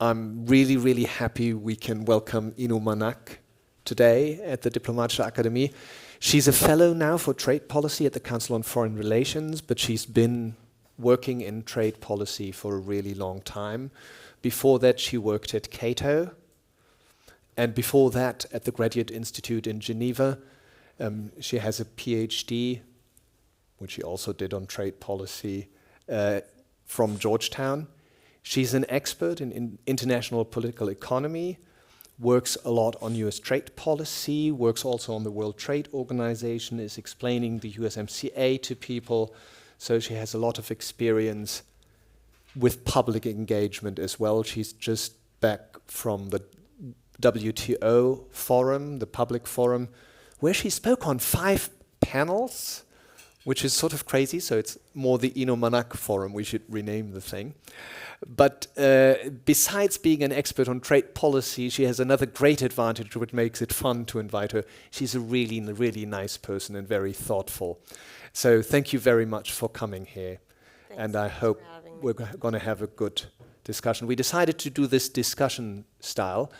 I'm really, really happy we can welcome Inu Manak today at the Diplomatische Akademie. She's a fellow now for trade policy at the Council on Foreign Relations, but she's been working in trade policy for a really long time. Before that, she worked at Cato, and before that, at the Graduate Institute in Geneva. She has a PhD, which she also did on trade policy, from Georgetown. She's an expert in international political economy, works a lot on US trade policy, works also on the World Trade Organization, is explaining the USMCA to people. So she has a lot of experience with public engagement as well. She's just back from the WTO forum, the public forum, where she spoke on 5 panels, which is sort of crazy. So it's more the Inu Manak forum. We should rename the thing. But besides being an expert on trade policy, she has another great advantage which makes it fun to invite her. She's a really, really nice person and very thoughtful. So thank you very much for coming here. Thanks and I hope we're going to have a good discussion. We decided to do this discussion style,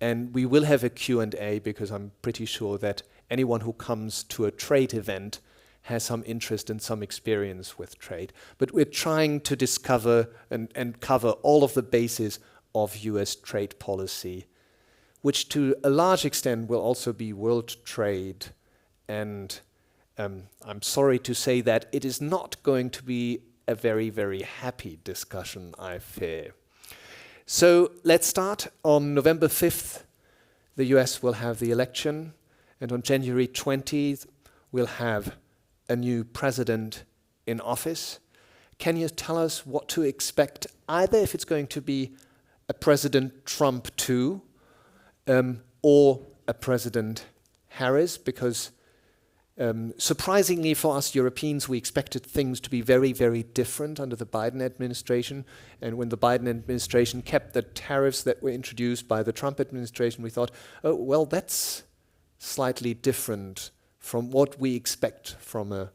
and we will have a Q&A because I'm pretty sure that anyone who comes to a trade event has some interest and some experience with trade. But we're trying to discover and cover all of the bases of US trade policy, which to a large extent will also be world trade. And I'm sorry to say that it is not going to be a very, very happy discussion, I fear. So let's start. On November 5th, the US will have the election, and on January 20th, we'll have a new president in office. Can you tell us what to expect, either if it's going to be a President Trump 2 or a President Harris? Because surprisingly for us Europeans, we expected things to be very, very different under the Biden administration. And when the Biden administration kept the tariffs that were introduced by the Trump administration, we thought, oh, well, that's slightly different from what we expect from a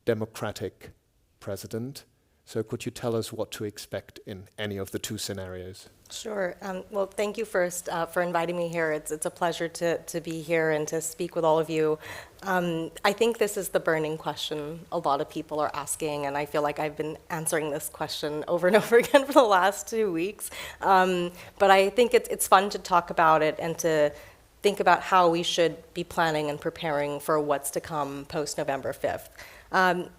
democratic president. So could you tell us what to expect in any of the 2 scenarios? Sure. Well, thank you first for inviting me here. It's a pleasure to be here and to speak with all of you. I think this is the burning question a lot of people are asking, and I feel like I've been answering this question over and over again for the last 2 weeks. But I think it's fun to talk about it and to think about how we should be planning and preparing for what's to come post-November 5th.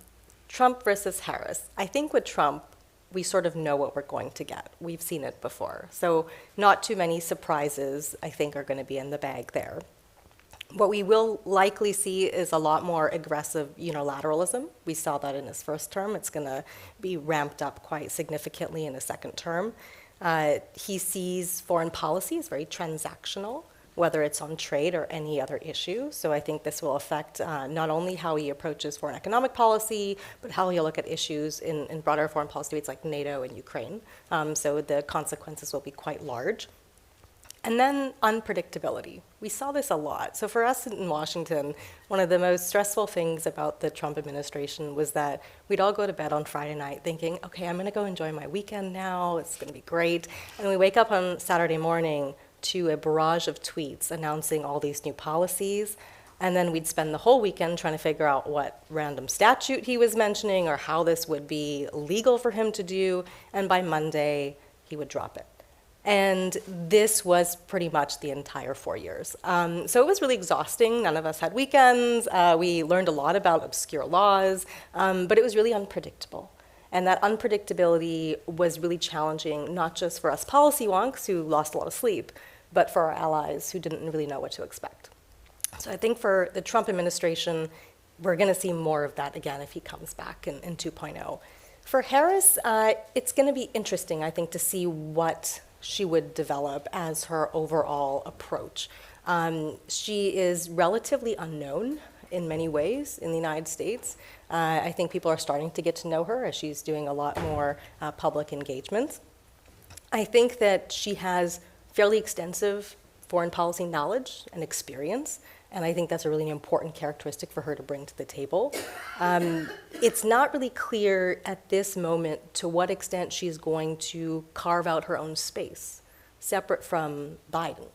Trump versus Harris. I think with Trump, we sort of know what we're going to get. We've seen it before. So not too many surprises, I think, are going to be in the bag there. What we will likely see is a lot more aggressive unilateralism. We saw that in his first term. It's going to be ramped up quite significantly in his second term. He sees foreign policy as very transactional, whether it's on trade or any other issue. So I think this will affect not only how he approaches foreign economic policy, but how he'll look at issues in broader foreign policy debates like NATO and Ukraine. So the consequences will be quite large. And then unpredictability. We saw this a lot. So for us in Washington, one of the most stressful things about the Trump administration was that we'd all go to bed on Friday night thinking, okay, I'm gonna go enjoy my weekend now, it's gonna be great. And we wake up on Saturday morning to a barrage of tweets announcing all these new policies, and then we'd spend the whole weekend trying to figure out what random statute he was mentioning or how this would be legal for him to do, and by Monday, he would drop it. And this was pretty much the entire 4 years. So it was really exhausting. None of us had weekends. We learned a lot about obscure laws, but it was really unpredictable. And that unpredictability was really challenging, not just for us policy wonks who lost a lot of sleep, but for our allies who didn't really know what to expect. So I think for the Trump administration, we're going to see more of that again if he comes back in 2.0. For Harris, it's going to be interesting, I think, to see what she would develop as her overall approach. She is relatively unknown in many ways in the United States. I think people are starting to get to know her as she's doing a lot more public engagement. I think that she has fairly extensive foreign policy knowledge and experience, and I think that's a really important characteristic for her to bring to the table. It's not really clear at this moment to what extent she's going to carve out her own space. separate from Biden.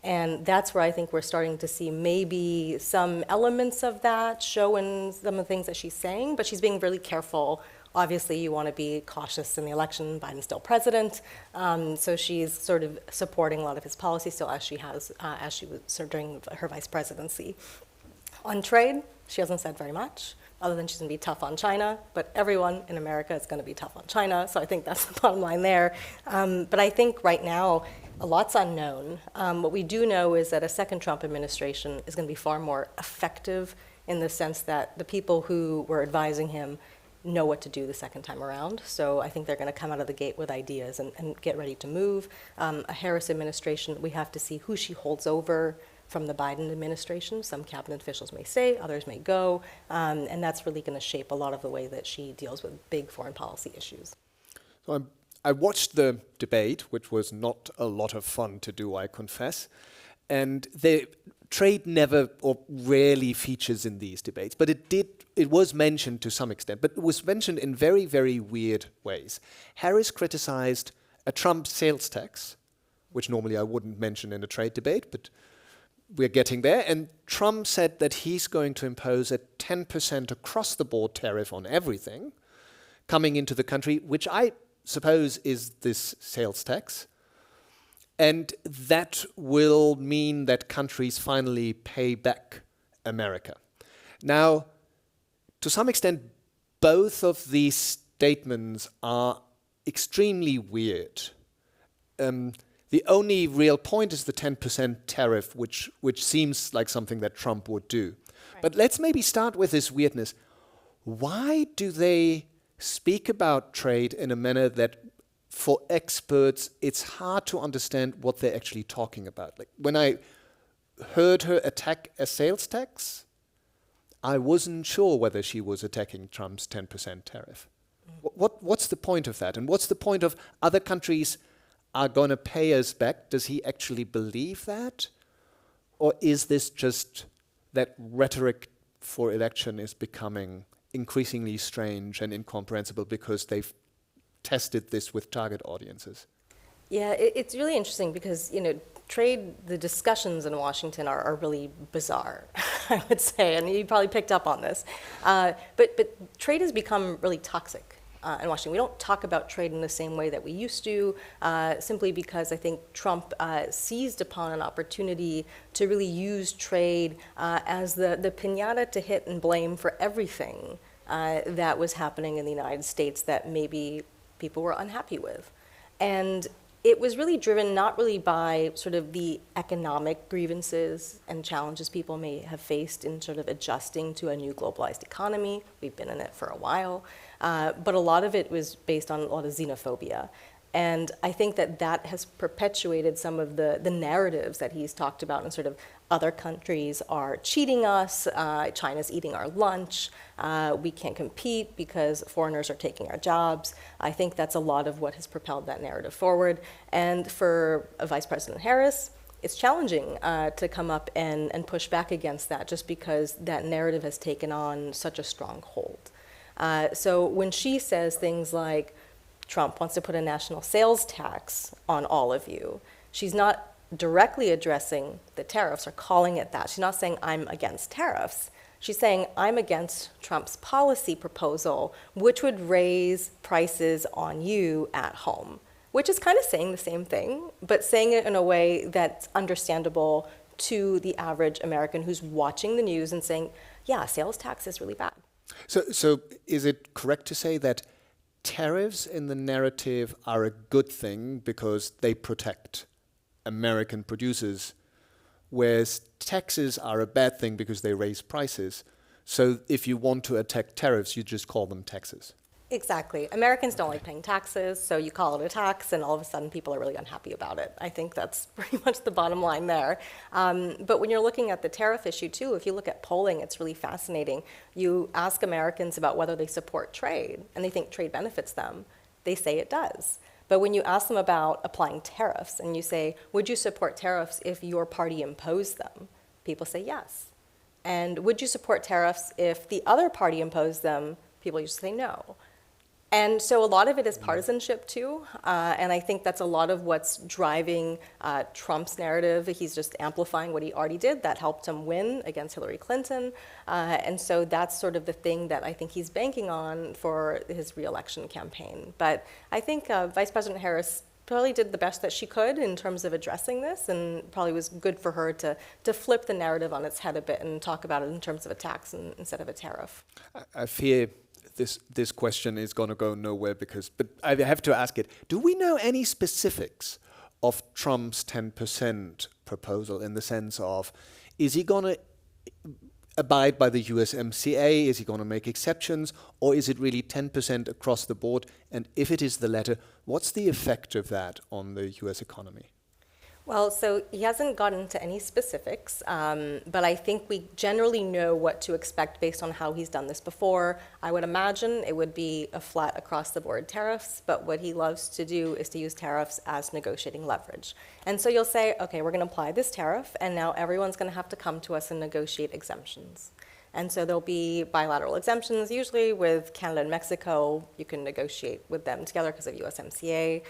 And that's where I think we're starting to see maybe some elements of that show in some of the things that she's saying, but she's being really careful. Obviously, you want to be cautious in the election. Biden's still president, so she's sort of supporting a lot of his policies still, as she was during her vice presidency. On trade, she hasn't said very much, other than she's going to be tough on China, but everyone in America is going to be tough on China, so I think that's the bottom line there. But I think right now, a lot's unknown. What we do know is that a second Trump administration is going to be far more effective in the sense that the people who were advising him know what to do the second time around. So I think they're going to come out of the gate with ideas and get ready to move. A Harris administration, we have to see who she holds over from the Biden administration. Some cabinet officials may stay, others may go, and that's really going to shape a lot of the way that she deals with big foreign policy issues. So I watched the debate, which was not a lot of fun to do, I confess, and the trade never or rarely features in these debates, but it was mentioned to some extent, but it was mentioned in very, very weird ways. Harris criticized a Trump sales tax, which normally I wouldn't mention in a trade debate, but we're getting there. And Trump said that he's going to impose a 10% across-the-board tariff on everything coming into the country, which I suppose is this sales tax. And that will mean that countries finally pay back America. Now, to some extent, both of these statements are extremely weird. The only real point is the 10% tariff, which seems like something that Trump would do. Right. But let's maybe start with this weirdness. Why do they speak about trade in a manner that, for experts, it's hard to understand what they're actually talking about? Like, when I heard her attack a sales tax, I wasn't sure whether she was attacking Trump's 10% tariff. What's the point of that? And what's the point of other countries are going to pay us back? Does he actually believe that? Or is this just that rhetoric for election is becoming increasingly strange and incomprehensible because they've tested this with target audiences? Yeah, it's really interesting because, trade, the discussions in Washington are really bizarre, I would say, and you probably picked up on this. But trade has become really toxic in Washington. We don't talk about trade in the same way that we used to, simply because I think Trump seized upon an opportunity to really use trade as the piñata to hit and blame for everything that was happening in the United States that maybe people were unhappy with. And it was really driven not really by sort of the economic grievances and challenges people may have faced in sort of adjusting to a new globalized economy. We've been in it for a while. But a lot of it was based on a lot of xenophobia. And I think that has perpetuated some of the narratives that he's talked about, and sort of other countries are cheating us, China's eating our lunch, we can't compete because foreigners are taking our jobs. I think that's a lot of what has propelled that narrative forward. And for Vice President Harris, it's challenging to come up and push back against that, just because that narrative has taken on such a strong hold. So when she says things like, Trump wants to put a national sales tax on all of you, she's not directly addressing the tariffs or calling it that. She's not saying, I'm against tariffs. She's saying, I'm against Trump's policy proposal, which would raise prices on you at home, which is kind of saying the same thing, but saying it in a way that's understandable to the average American who's watching the news and saying, yeah, sales tax is really bad. So is it correct to say that tariffs in the narrative are a good thing because they protect American producers, whereas taxes are a bad thing because they raise prices? So if you want to attack tariffs, you just call them taxes. Exactly. Americans don't like paying taxes, so you call it a tax, and all of a sudden people are really unhappy about it. I think that's pretty much the bottom line there. But when you're looking at the tariff issue too, if you look at polling, it's really fascinating. You ask Americans about whether they support trade, and they think trade benefits them. They say it does. But when you ask them about applying tariffs, and you say, would you support tariffs if your party imposed them? People say yes. And would you support tariffs if the other party imposed them? People usually say no. And so a lot of it is partisanship too, and I think that's a lot of what's driving Trump's narrative. He's just amplifying what he already did. That helped him win against Hillary Clinton, and so that's sort of the thing that I think he's banking on for his re-election campaign. But I think Vice President Harris probably did the best that she could in terms of addressing this, and probably was good for her to flip the narrative on its head a bit and talk about it in terms of a tax instead of a tariff. I fear this question is going to go nowhere but I have to ask it. Do we know any specifics of Trump's 10% proposal, in the sense of, is he going to abide by the USMCA? Is he going to make exceptions? Or is it really 10% across the board? And if it is the latter, what's the effect of that on the US economy? Well, so he hasn't gotten into any specifics, but I think we generally know what to expect based on how he's done this before. I would imagine it would be a flat across-the-board tariffs, but what he loves to do is to use tariffs as negotiating leverage. And so you'll say, okay, we're going to apply this tariff, and now everyone's going to have to come to us and negotiate exemptions. And so there'll be bilateral exemptions. Usually with Canada and Mexico, you can negotiate with them together because of USMCA.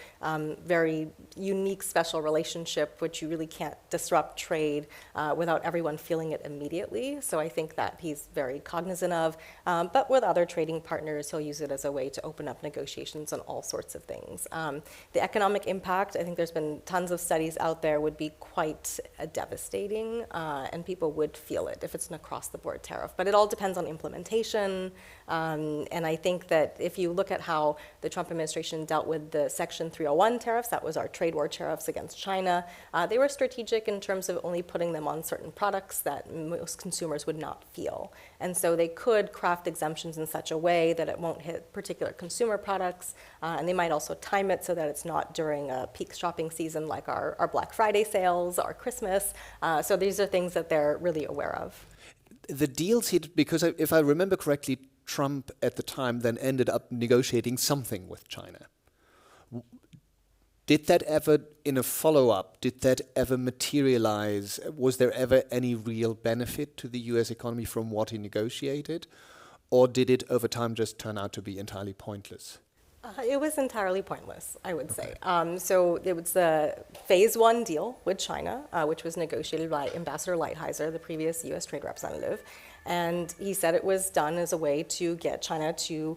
Very unique, special relationship, which you really can't disrupt trade without everyone feeling it immediately. So I think that he's very cognizant of. But with other trading partners, he'll use it as a way to open up negotiations on all sorts of things. The economic impact, I think there's been tons of studies out there, would be quite devastating, and people would feel it if it's an across-the-board tariff. But it all depends on implementation, and I think that if you look at how the Trump administration dealt with the Section 301 tariffs, that was our trade war tariffs against China, they were strategic in terms of only putting them on certain products that most consumers would not feel. And so they could craft exemptions in such a way that it won't hit particular consumer products, and they might also time it so that it's not during a peak shopping season like our Black Friday sales or Christmas. So these are things that they're really aware of. The deals he did, because if I remember correctly, Trump at the time then ended up negotiating something with China. Did that ever, in a follow-up, did that ever materialize? Was there ever any real benefit to the US economy from what he negotiated? Or did it over time just turn out to be entirely pointless? It was entirely pointless, I would say. So it was the phase one deal with China, which was negotiated by Ambassador Lighthizer, the previous US trade representative. And he said it was done as a way to get China to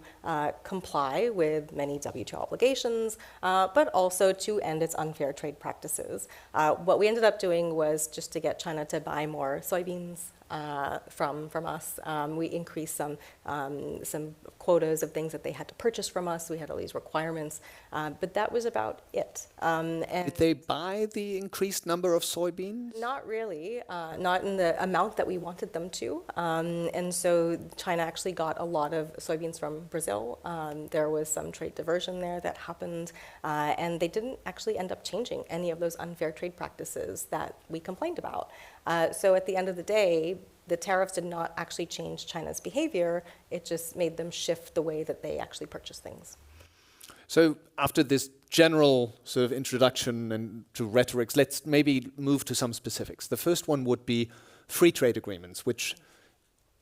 comply with many WTO obligations, but also to end its unfair trade practices. What we ended up doing was just to get China to buy more soybeans from us. We increased some quotas of things that they had to purchase from us. We had all these requirements, but that was about it. And did they buy the increased number of soybeans? Not really, not in the amount that we wanted them to. And so China actually got a lot of soybeans from Brazil. There was some trade diversion there that happened, and they didn't actually end up changing any of those unfair trade practices that we complained about. So at the end of the day, the tariffs did not actually change China's behavior. It just made them shift the way that they actually purchase things. So after this general sort of introduction and to rhetorics, let's maybe move to some specifics. The first one would be free trade agreements, which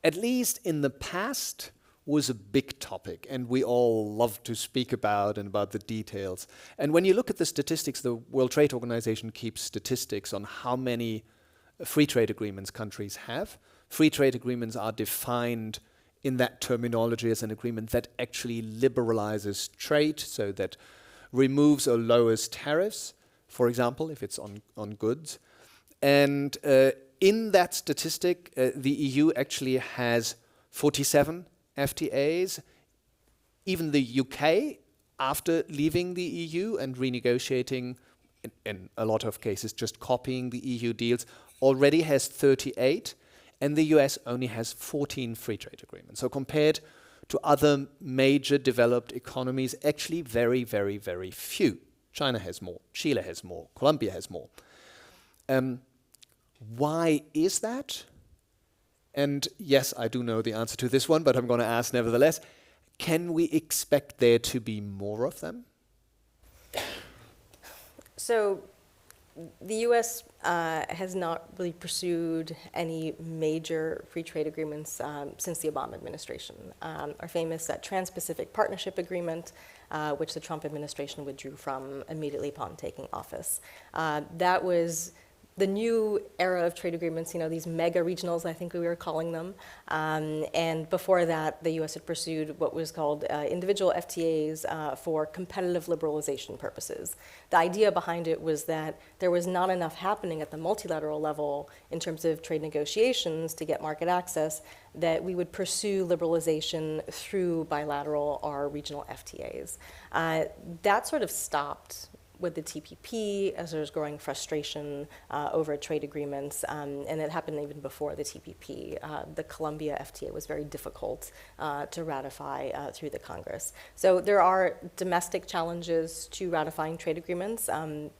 at least in the past was a big topic, and we all love to speak about and about the details. And when you look at the statistics, the World Trade Organization keeps statistics on how many free trade agreements countries have. Free trade agreements are defined in that terminology as an agreement that actually liberalizes trade, so that removes or lowers tariffs, for example, if it's on goods. And in that statistic, the EU actually has 47 FTAs. Even the UK, after leaving the EU and renegotiating, in a lot of cases just copying the EU deals, already has 38, and the US only has 14 free trade agreements. So compared to other major developed economies, actually very, very, very few. China has more, Chile has more, Colombia has more. Why is that? And yes, I do know the answer to this one, but I'm going to ask nevertheless. Can we expect there to be more of them? So The U.S. Has not really pursued any major free trade agreements since the Obama administration. Our famous Trans-Pacific Partnership Agreement, which the Trump administration withdrew from immediately upon taking office. That was the new era of trade agreements, these mega regionals, I think we were calling them. And before that, the U.S. had pursued what was called individual FTAs for competitive liberalization purposes. The idea behind it was that there was not enough happening at the multilateral level in terms of trade negotiations to get market access, that we would pursue liberalization through bilateral or regional FTAs. That sort of stopped with the TPP, as there was growing frustration over trade agreements, and it happened even before the TPP. The Colombia FTA was very difficult to ratify through the Congress. So there are domestic challenges to ratifying trade agreements,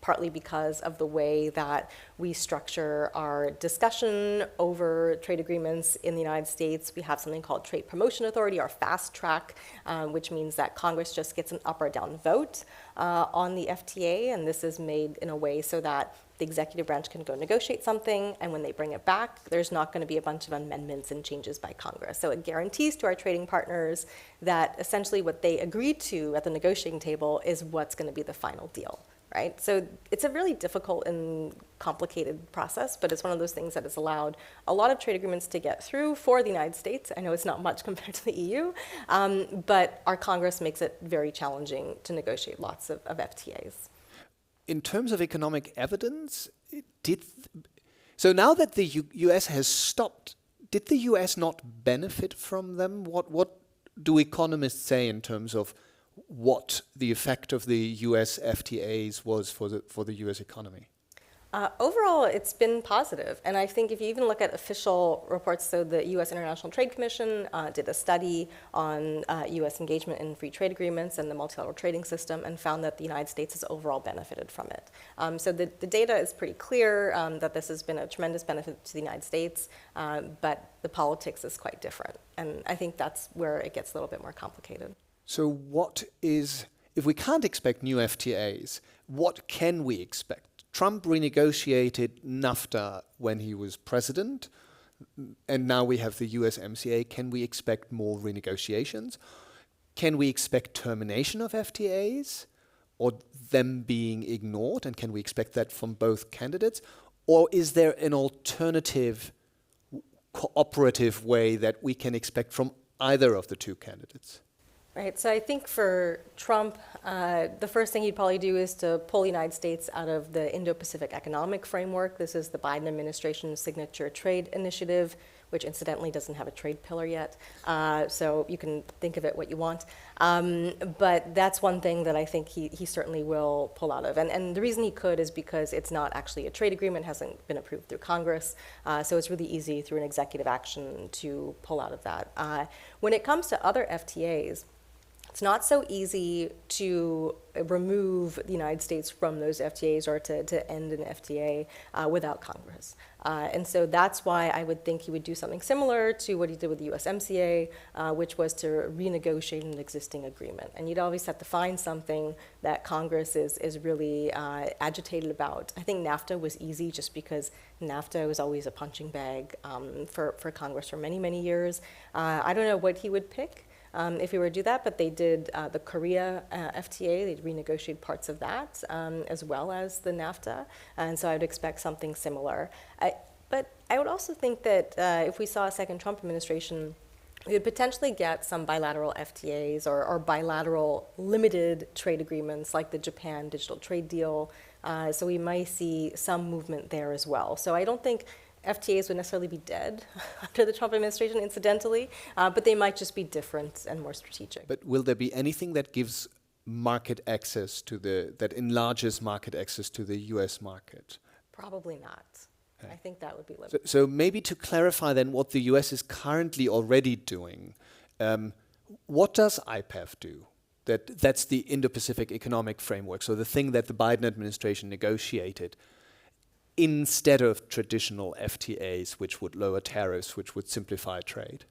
partly because of the way that we structure our discussion over trade agreements in the United States. We have something called Trade Promotion Authority, or fast track, which means that Congress just gets an up or down vote on the FTA, and this is made in a way so that the executive branch can go negotiate something, and when they bring it back, there's not going to be a bunch of amendments and changes by Congress. So it guarantees to our trading partners that essentially what they agreed to at the negotiating table is what's going to be the final deal, right? So it's a really difficult and complicated process, but it's one of those things that has allowed a lot of trade agreements to get through for the United States. I know it's not much compared to the EU, but our Congress makes it very challenging to negotiate lots of FTAs. In terms of economic evidence, so now that the US has stopped, did the US not benefit from them? What do economists say in terms of what the effect of the US FTAs was for the US economy? Overall, it's been positive. And I think if you even look at official reports, so the U.S. International Trade Commission did a study on U.S. engagement in free trade agreements and the multilateral trading system, and found that the United States has overall benefited from it. So the data is pretty clear that this has been a tremendous benefit to the United States, but the politics is quite different. And I think that's where it gets a little bit more complicated. So if we can't expect new FTAs, what can we expect? Trump renegotiated NAFTA when he was president, and now we have the USMCA. Can we expect more renegotiations? Can we expect termination of FTAs, or them being ignored? And can we expect that from both candidates? Or is there an alternative cooperative way that we can expect from either of the two candidates? Right, so I think for Trump, the first thing he'd probably do is to pull the United States out of the Indo-Pacific Economic Framework. This is the Biden administration's signature trade initiative, which incidentally doesn't have a trade pillar yet. So you can think of it what you want. But that's one thing that I think he certainly will pull out of. And the reason he could is because it's not actually a trade agreement, hasn't been approved through Congress. So it's really easy through an executive action to pull out of that. When it comes to other FTAs, it's not so easy to remove the United States from those FTAs or to end an FTA without Congress. And so that's why I would think he would do something similar to what he did with the USMCA, which was to renegotiate an existing agreement. And you'd always have to find something that Congress is really agitated about. I think NAFTA was easy just because NAFTA was always a punching bag for Congress for many, many years. I don't know what he would pick if we were to do that, but they did the Korea FTA. They'd renegotiate parts of that as well as the NAFTA, and so I would expect something similar. But I would also think that if we saw a second Trump administration, we would potentially get some bilateral FTAs or bilateral limited trade agreements like the Japan digital trade deal. So we might see some movement there as well. So I don't think FTAs would necessarily be dead under the Trump administration, incidentally, but they might just be different and more strategic. But will there be anything that gives market access that enlarges market access to the US market? Probably not. Okay. I think that would be limited. So maybe to clarify then what the US is currently already doing, what does IPEF do? That's the Indo-Pacific Economic Framework, so the thing that the Biden administration negotiated instead of traditional FTAs, which would lower tariffs, which would simplify trade.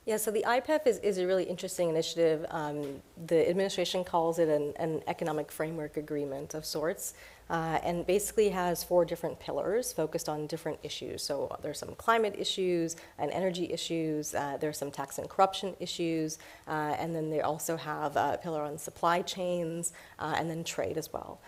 Yeah, so the IPEF is a really interesting initiative. The administration calls it an economic framework agreement of sorts, and basically has 4 different pillars focused on different issues. So there's some climate issues and energy issues, there's some tax and corruption issues, and then they also have a pillar on supply chains, and then trade as well.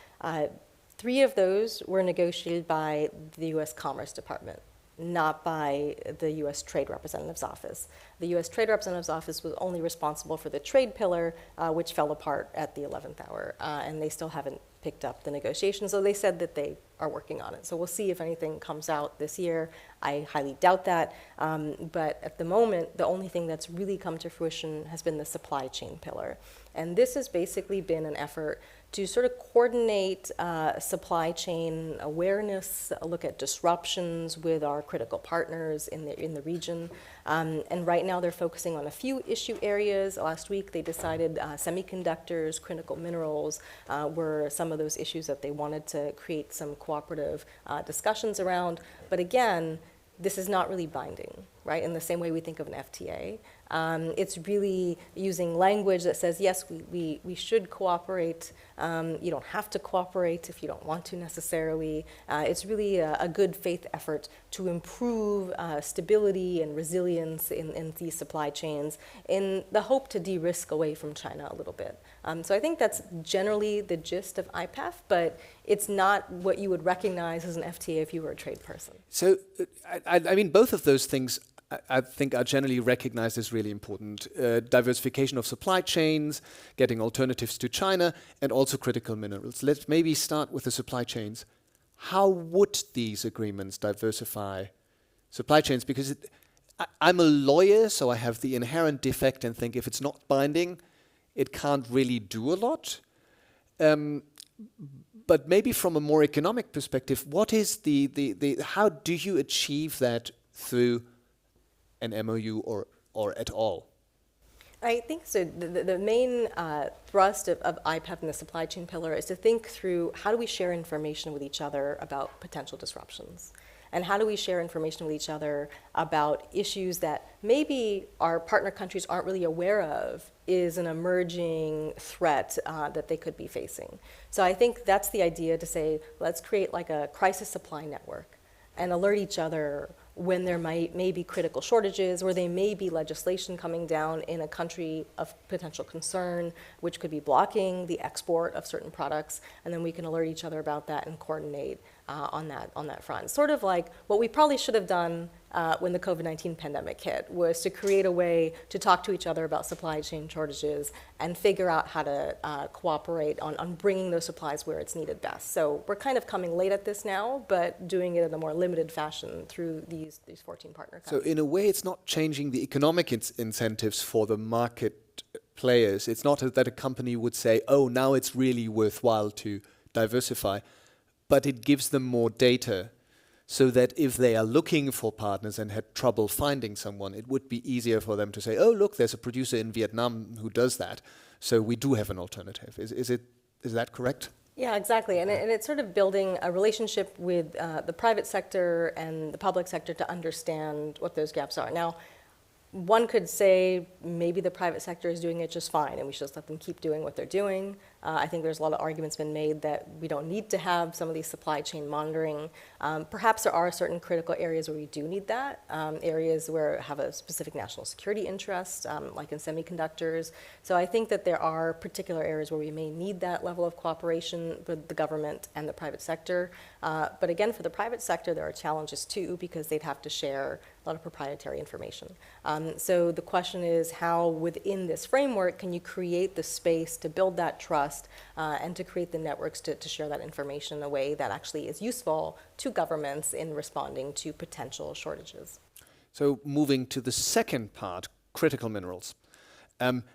3 of those were negotiated by the U.S. Commerce Department, not by the U.S. Trade Representative's Office. The U.S. Trade Representative's Office was only responsible for the trade pillar, which fell apart at the 11th hour, and they still haven't picked up the negotiations, so they said that they are working on it. So we'll see if anything comes out this year. I highly doubt that, but at the moment, the only thing that's really come to fruition has been the supply chain pillar. And this has basically been an effort to sort of coordinate supply chain awareness, look at disruptions with our critical partners in the region. And right now they're focusing on a few issue areas. Last week they decided semiconductors, critical minerals were some of those issues that they wanted to create some cooperative discussions around. But again, this is not really binding, right? In the same way we think of an FTA. It's really using language that says, yes, we should cooperate. You don't have to cooperate if you don't want to necessarily. It's really a good faith effort to improve stability and resilience in these supply chains in the hope to de-risk away from China a little bit. So I think that's generally the gist of IPEF, but it's not what you would recognize as an FTA if you were a trade person. So, I mean, both of those things I think are generally recognized as really important. Diversification of supply chains, getting alternatives to China, and also critical minerals. Let's maybe start with the supply chains. How would these agreements diversify supply chains? Because I'm a lawyer, so I have the inherent defect and think if it's not binding, it can't really do a lot. But maybe from a more economic perspective, what is how do you achieve that through an MOU or at all? I think so. The main thrust of IPEF and the supply chain pillar is to think through how do we share information with each other about potential disruptions? And how do we share information with each other about issues that maybe our partner countries aren't really aware of is an emerging threat that they could be facing? So I think that's the idea, to say, let's create like a crisis supply network and alert each other when there may be critical shortages, or there may be legislation coming down in a country of potential concern, which could be blocking the export of certain products, and then we can alert each other about that and coordinate on that front. Sort of like what we probably should have done when the COVID-19 pandemic hit, was to create a way to talk to each other about supply chain shortages and figure out how to cooperate on bringing those supplies where it's needed best. So we're kind of coming late at this now, but doing it in a more limited fashion through these 14 partner countries. So in a way, it's not changing the economic incentives for the market players. It's not that a company would say, oh, now it's really worthwhile to diversify, but it gives them more data so that if they are looking for partners and had trouble finding someone, it would be easier for them to say, oh, look, there's a producer in Vietnam who does that, so we do have an alternative. Is that correct? Yeah, exactly. And it's sort of building a relationship with the private sector and the public sector to understand what those gaps are. Now, one could say maybe the private sector is doing it just fine and we should just let them keep doing what they're doing. I think there's a lot of arguments been made that we don't need to have some of these supply chain monitoring. Perhaps there are certain critical areas where we do need that, areas where have a specific national security interest, like in semiconductors. So I think that there are particular areas where we may need that level of cooperation with the government and the private sector. But again, for the private sector, there are challenges too, because they'd have to share a lot of proprietary information. So the question is, how within this framework can you create the space to build that trust and to create the networks to share that information in a way that actually is useful to governments in responding to potential shortages? So moving to the second part, critical minerals.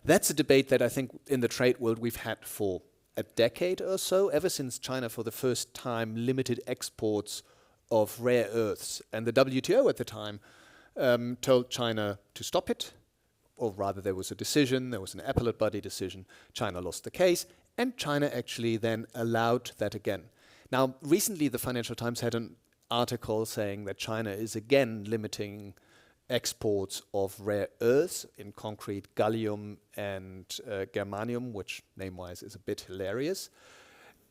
That's a debate that I think in the trade world we've had for a decade or so, ever since China for the first time limited exports of rare earths. And the WTO at the time told China to stop it, or rather there was a decision, there was an Appellate Body decision, China lost the case, and China actually then allowed that again. Now, recently the Financial Times had an article saying that China is again limiting exports of rare earths, in concrete gallium and germanium, which name-wise is a bit hilarious,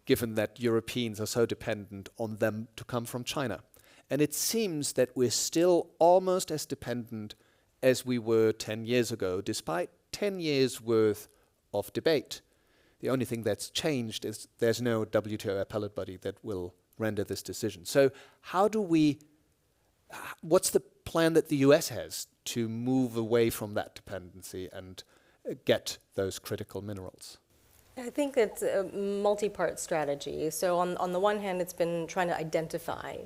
given that Europeans are so dependent on them to come from China. And it seems that we're still almost as dependent as we were 10 years ago, despite 10 years' worth of debate. The only thing that's changed is there's no WTO appellate body that will render this decision. So what's the plan that the US has to move away from that dependency and get those critical minerals? I think it's a multi-part strategy. So on the one hand, it's been trying to identify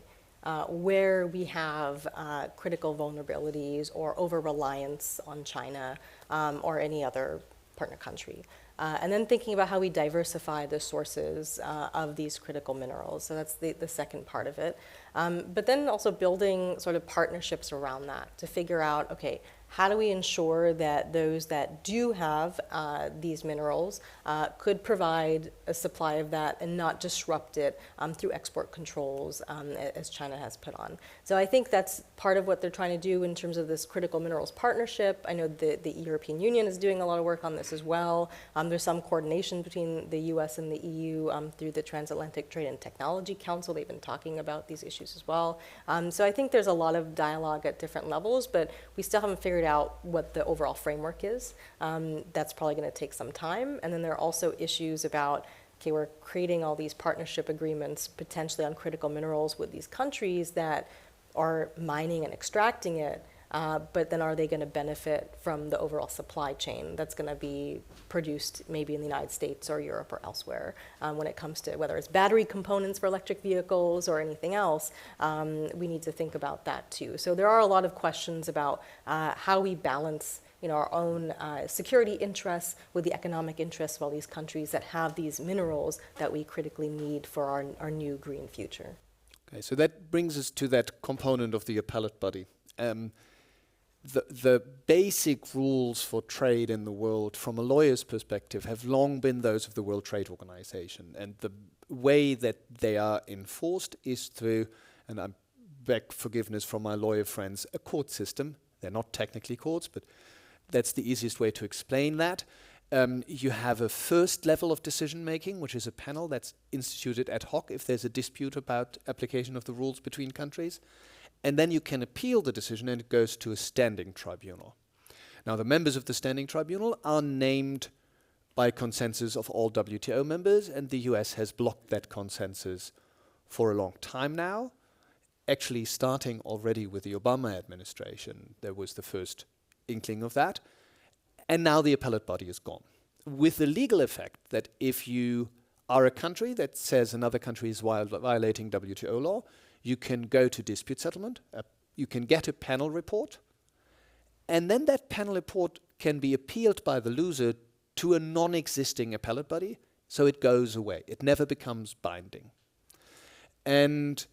where we have critical vulnerabilities or over-reliance on China or any other partner country. And then thinking about how we diversify the sources of these critical minerals. So that's the second part of it. But then also building sort of partnerships around that to figure out, okay, how do we ensure that those that do have these minerals could provide a supply of that and not disrupt it through export controls as China has put on. So I think that's part of what they're trying to do in terms of this critical minerals partnership. I know the European Union is doing a lot of work on this as well. There's some coordination between the US and the EU through the Transatlantic Trade and Technology Council. They've been talking about these issues as well. So I think there's a lot of dialogue at different levels, but we still haven't figured out what the overall framework is. That's probably going to take some time. And then there are also issues about, okay, we're creating all these partnership agreements potentially on critical minerals with these countries that are mining and extracting it, but then are they going to benefit from the overall supply chain that's going to be produced maybe in the United States or Europe or elsewhere when it comes to whether it's battery components for electric vehicles or anything else. We need to think about that too. So there are a lot of questions about how we balance our own security interests with the economic interests of all these countries that have these minerals that we critically need for our new green future. Okay, so that brings us to that component of the appellate body. The basic rules for trade in the world, from a lawyer's perspective, have long been those of the World Trade Organization. And the way that they are enforced is through, and I beg forgiveness from my lawyer friends, a court system. They're not technically courts, but that's the easiest way to explain that. You have a first level of decision making, which is a panel that's instituted ad hoc if there's a dispute about application of the rules between countries. And then you can appeal the decision and it goes to a standing tribunal. Now, the members of the standing tribunal are named by consensus of all WTO members, and the US has blocked that consensus for a long time now. Actually, starting already with the Obama administration, there was the first inkling of that. And now the appellate body is gone, with the legal effect that if you are a country that says another country is violating WTO law, you can go to dispute settlement, you can get a panel report, and then that panel report can be appealed by the loser to a non-existing appellate body, so it goes away. It never becomes binding. And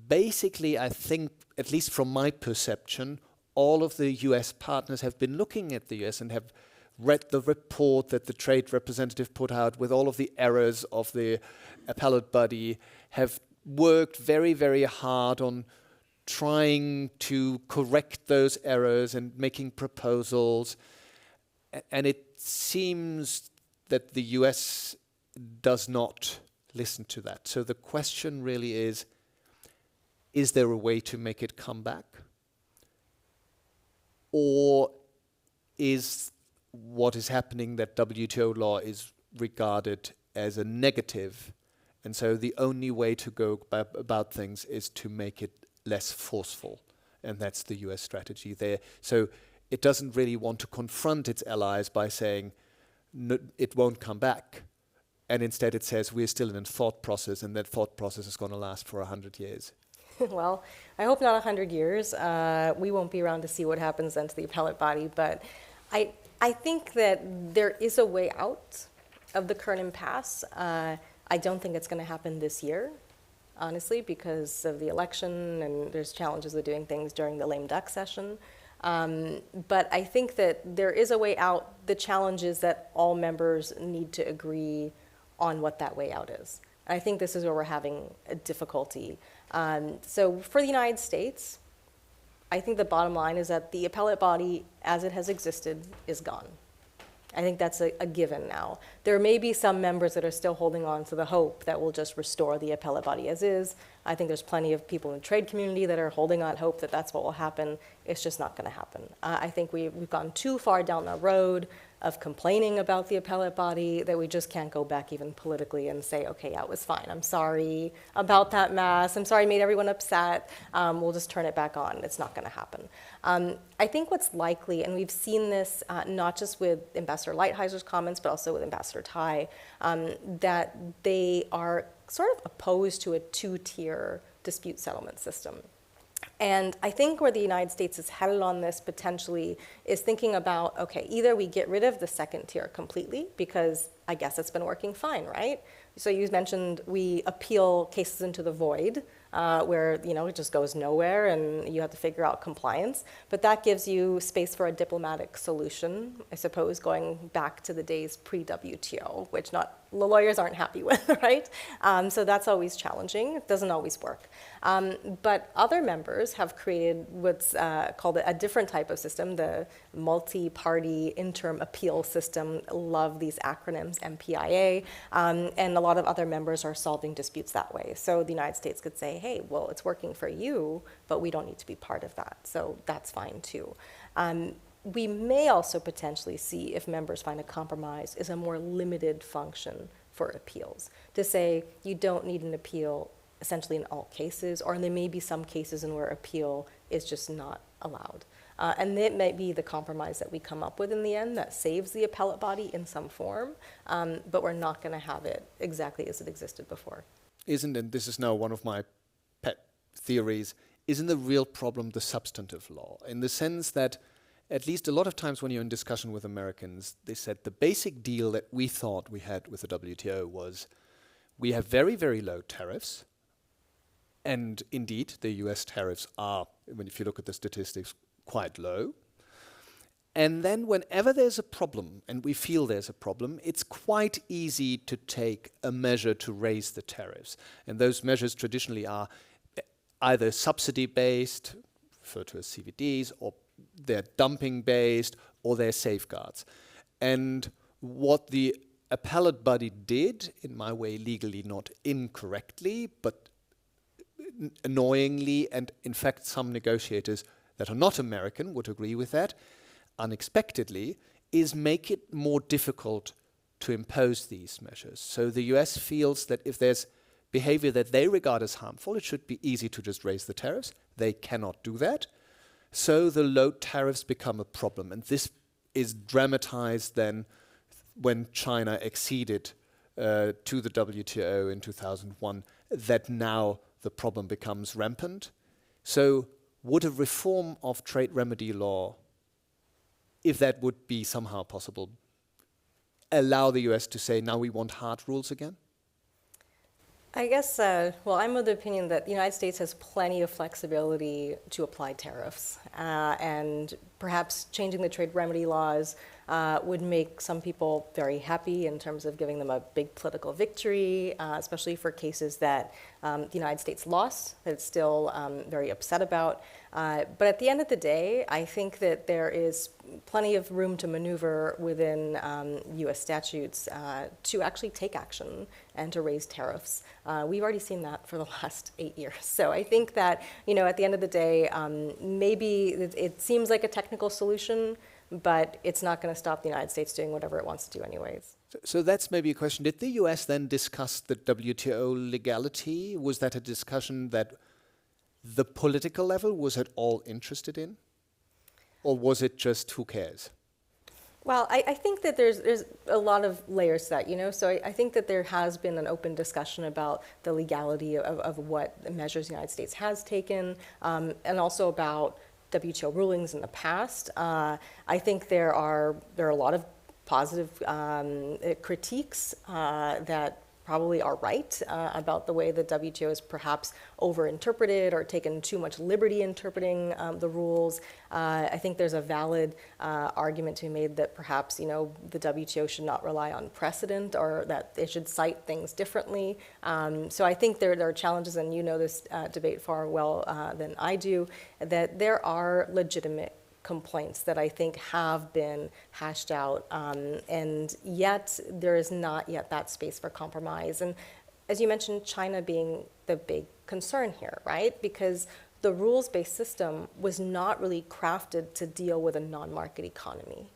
basically, I think, at least from my perception, all of the US partners have been looking at the US and have read the report that the trade representative put out with all of the errors of the appellate body, have worked very, very hard on trying to correct those errors and making proposals. And it seems that the US does not listen to that. So the question really is there a way to make it come back? Or is what is happening that WTO law is regarded as a negative, and so the only way to go about things is to make it less forceful, and that's the US strategy there. So it doesn't really want to confront its allies by saying no, it won't come back, and instead it says we're still in a thought process, and that thought process is going to last for 100 years. Well, I hope not 100 years. We won't be around to see what happens then to the appellate body, but I think that there is a way out of the current impasse. I don't think it's going to happen this year, honestly, because of the election and there's challenges with doing things during the lame duck session. But I think that there is a way out. The challenge is that all members need to agree on what that way out is. And I think this is where we're having a difficulty. So for the United States, I think the bottom line is that the appellate body, as it has existed, is gone. I think that's a given now. There may be some members that are still holding on to the hope that we'll just restore the appellate body as is. I think there's plenty of people in the trade community that are holding on hope that that's what will happen. It's just not going to happen. I think we've gone too far down the road of complaining about the appellate body that we just can't go back even politically and say, okay, yeah, it was fine. I'm sorry about that mess. I'm sorry I made everyone upset. We'll just turn it back on. It's not going to happen. I think what's likely, and we've seen this not just with Ambassador Lighthizer comments, but also with Ambassador Tai, that they are sort of opposed to a two-tier dispute settlement system. And I think where the United States is headed on this potentially is thinking about, okay, either we get rid of the second tier completely, because I guess it's been working fine, right? So you mentioned we appeal cases into the void, where it just goes nowhere and you have to figure out compliance. But that gives you space for a diplomatic solution, I suppose, going back to the days pre-WTO, which the lawyers aren't happy with, right? So that's always challenging. It doesn't always work. But other members have created what's called a different type of system, the multi-party interim appeal system. Love these acronyms, MPIA. And a lot of other members are solving disputes that way. So the United States could say, hey, well, it's working for you, but we don't need to be part of that. So that's fine too. We may also potentially see, if members find a compromise, is a more limited function for appeals. To say you don't need an appeal essentially in all cases, or there may be some cases in where appeal is just not allowed. And it may be the compromise that we come up with in the end that saves the appellate body in some form, but we're not going to have it exactly as it existed before. And this is now one of my pet theories, isn't the real problem the substantive law? In the sense that at least a lot of times when you're in discussion with Americans, they said the basic deal that we thought we had with the WTO was we have very, very low tariffs. And indeed, the US tariffs are, if you look at the statistics, quite low. And then whenever there's a problem, and we feel there's a problem, it's quite easy to take a measure to raise the tariffs. And those measures traditionally are either subsidy-based, referred to as CVDs, or they're dumping-based, or they're safeguards. And what the appellate body did, in my way legally not incorrectly, but annoyingly, and in fact some negotiators that are not American would agree with that, unexpectedly, is make it more difficult to impose these measures. So the US feels that if there's behavior that they regard as harmful, it should be easy to just raise the tariffs. They cannot do that. So the low tariffs become a problem. And this is dramatized then when China acceded to the WTO in 2001, that now the problem becomes rampant. So would a reform of trade remedy law, if that would be somehow possible, allow the US to say, now we want hard rules again? I guess, well, I'm of the opinion that the United States has plenty of flexibility to apply tariffs, and perhaps changing the trade remedy laws would make some people very happy in terms of giving them a big political victory, especially for cases that the United States lost, that it's still very upset about. But at the end of the day, I think that there is plenty of room to maneuver within US statutes to actually take action and to raise tariffs. We've already seen that for the last 8 years. So I think that, at the end of the day, maybe it seems like a technical solution, but it's not going to stop the United States doing whatever it wants to do anyways. So that's maybe a question. Did the US then discuss the WTO legality? Was that a discussion that the political level was at all interested in? Or was it just who cares? Well, I think that there's a lot of layers to that, So I think that there has been an open discussion about the legality of what measures the United States has taken, and also about WTO rulings in the past. I think there are a lot of positive critiques that probably are right about the way the WTO is perhaps overinterpreted or taken too much liberty interpreting the rules. I think there's a valid argument to be made that perhaps, the WTO should not rely on precedent, or that they should cite things differently. So I think there are challenges, and you know this debate far well than I do, that there are legitimate complaints that I think have been hashed out, and yet there is not yet that space for compromise. And as you mentioned, China being the big concern here, right? Because the rules-based system was not really crafted to deal with a non-market economy.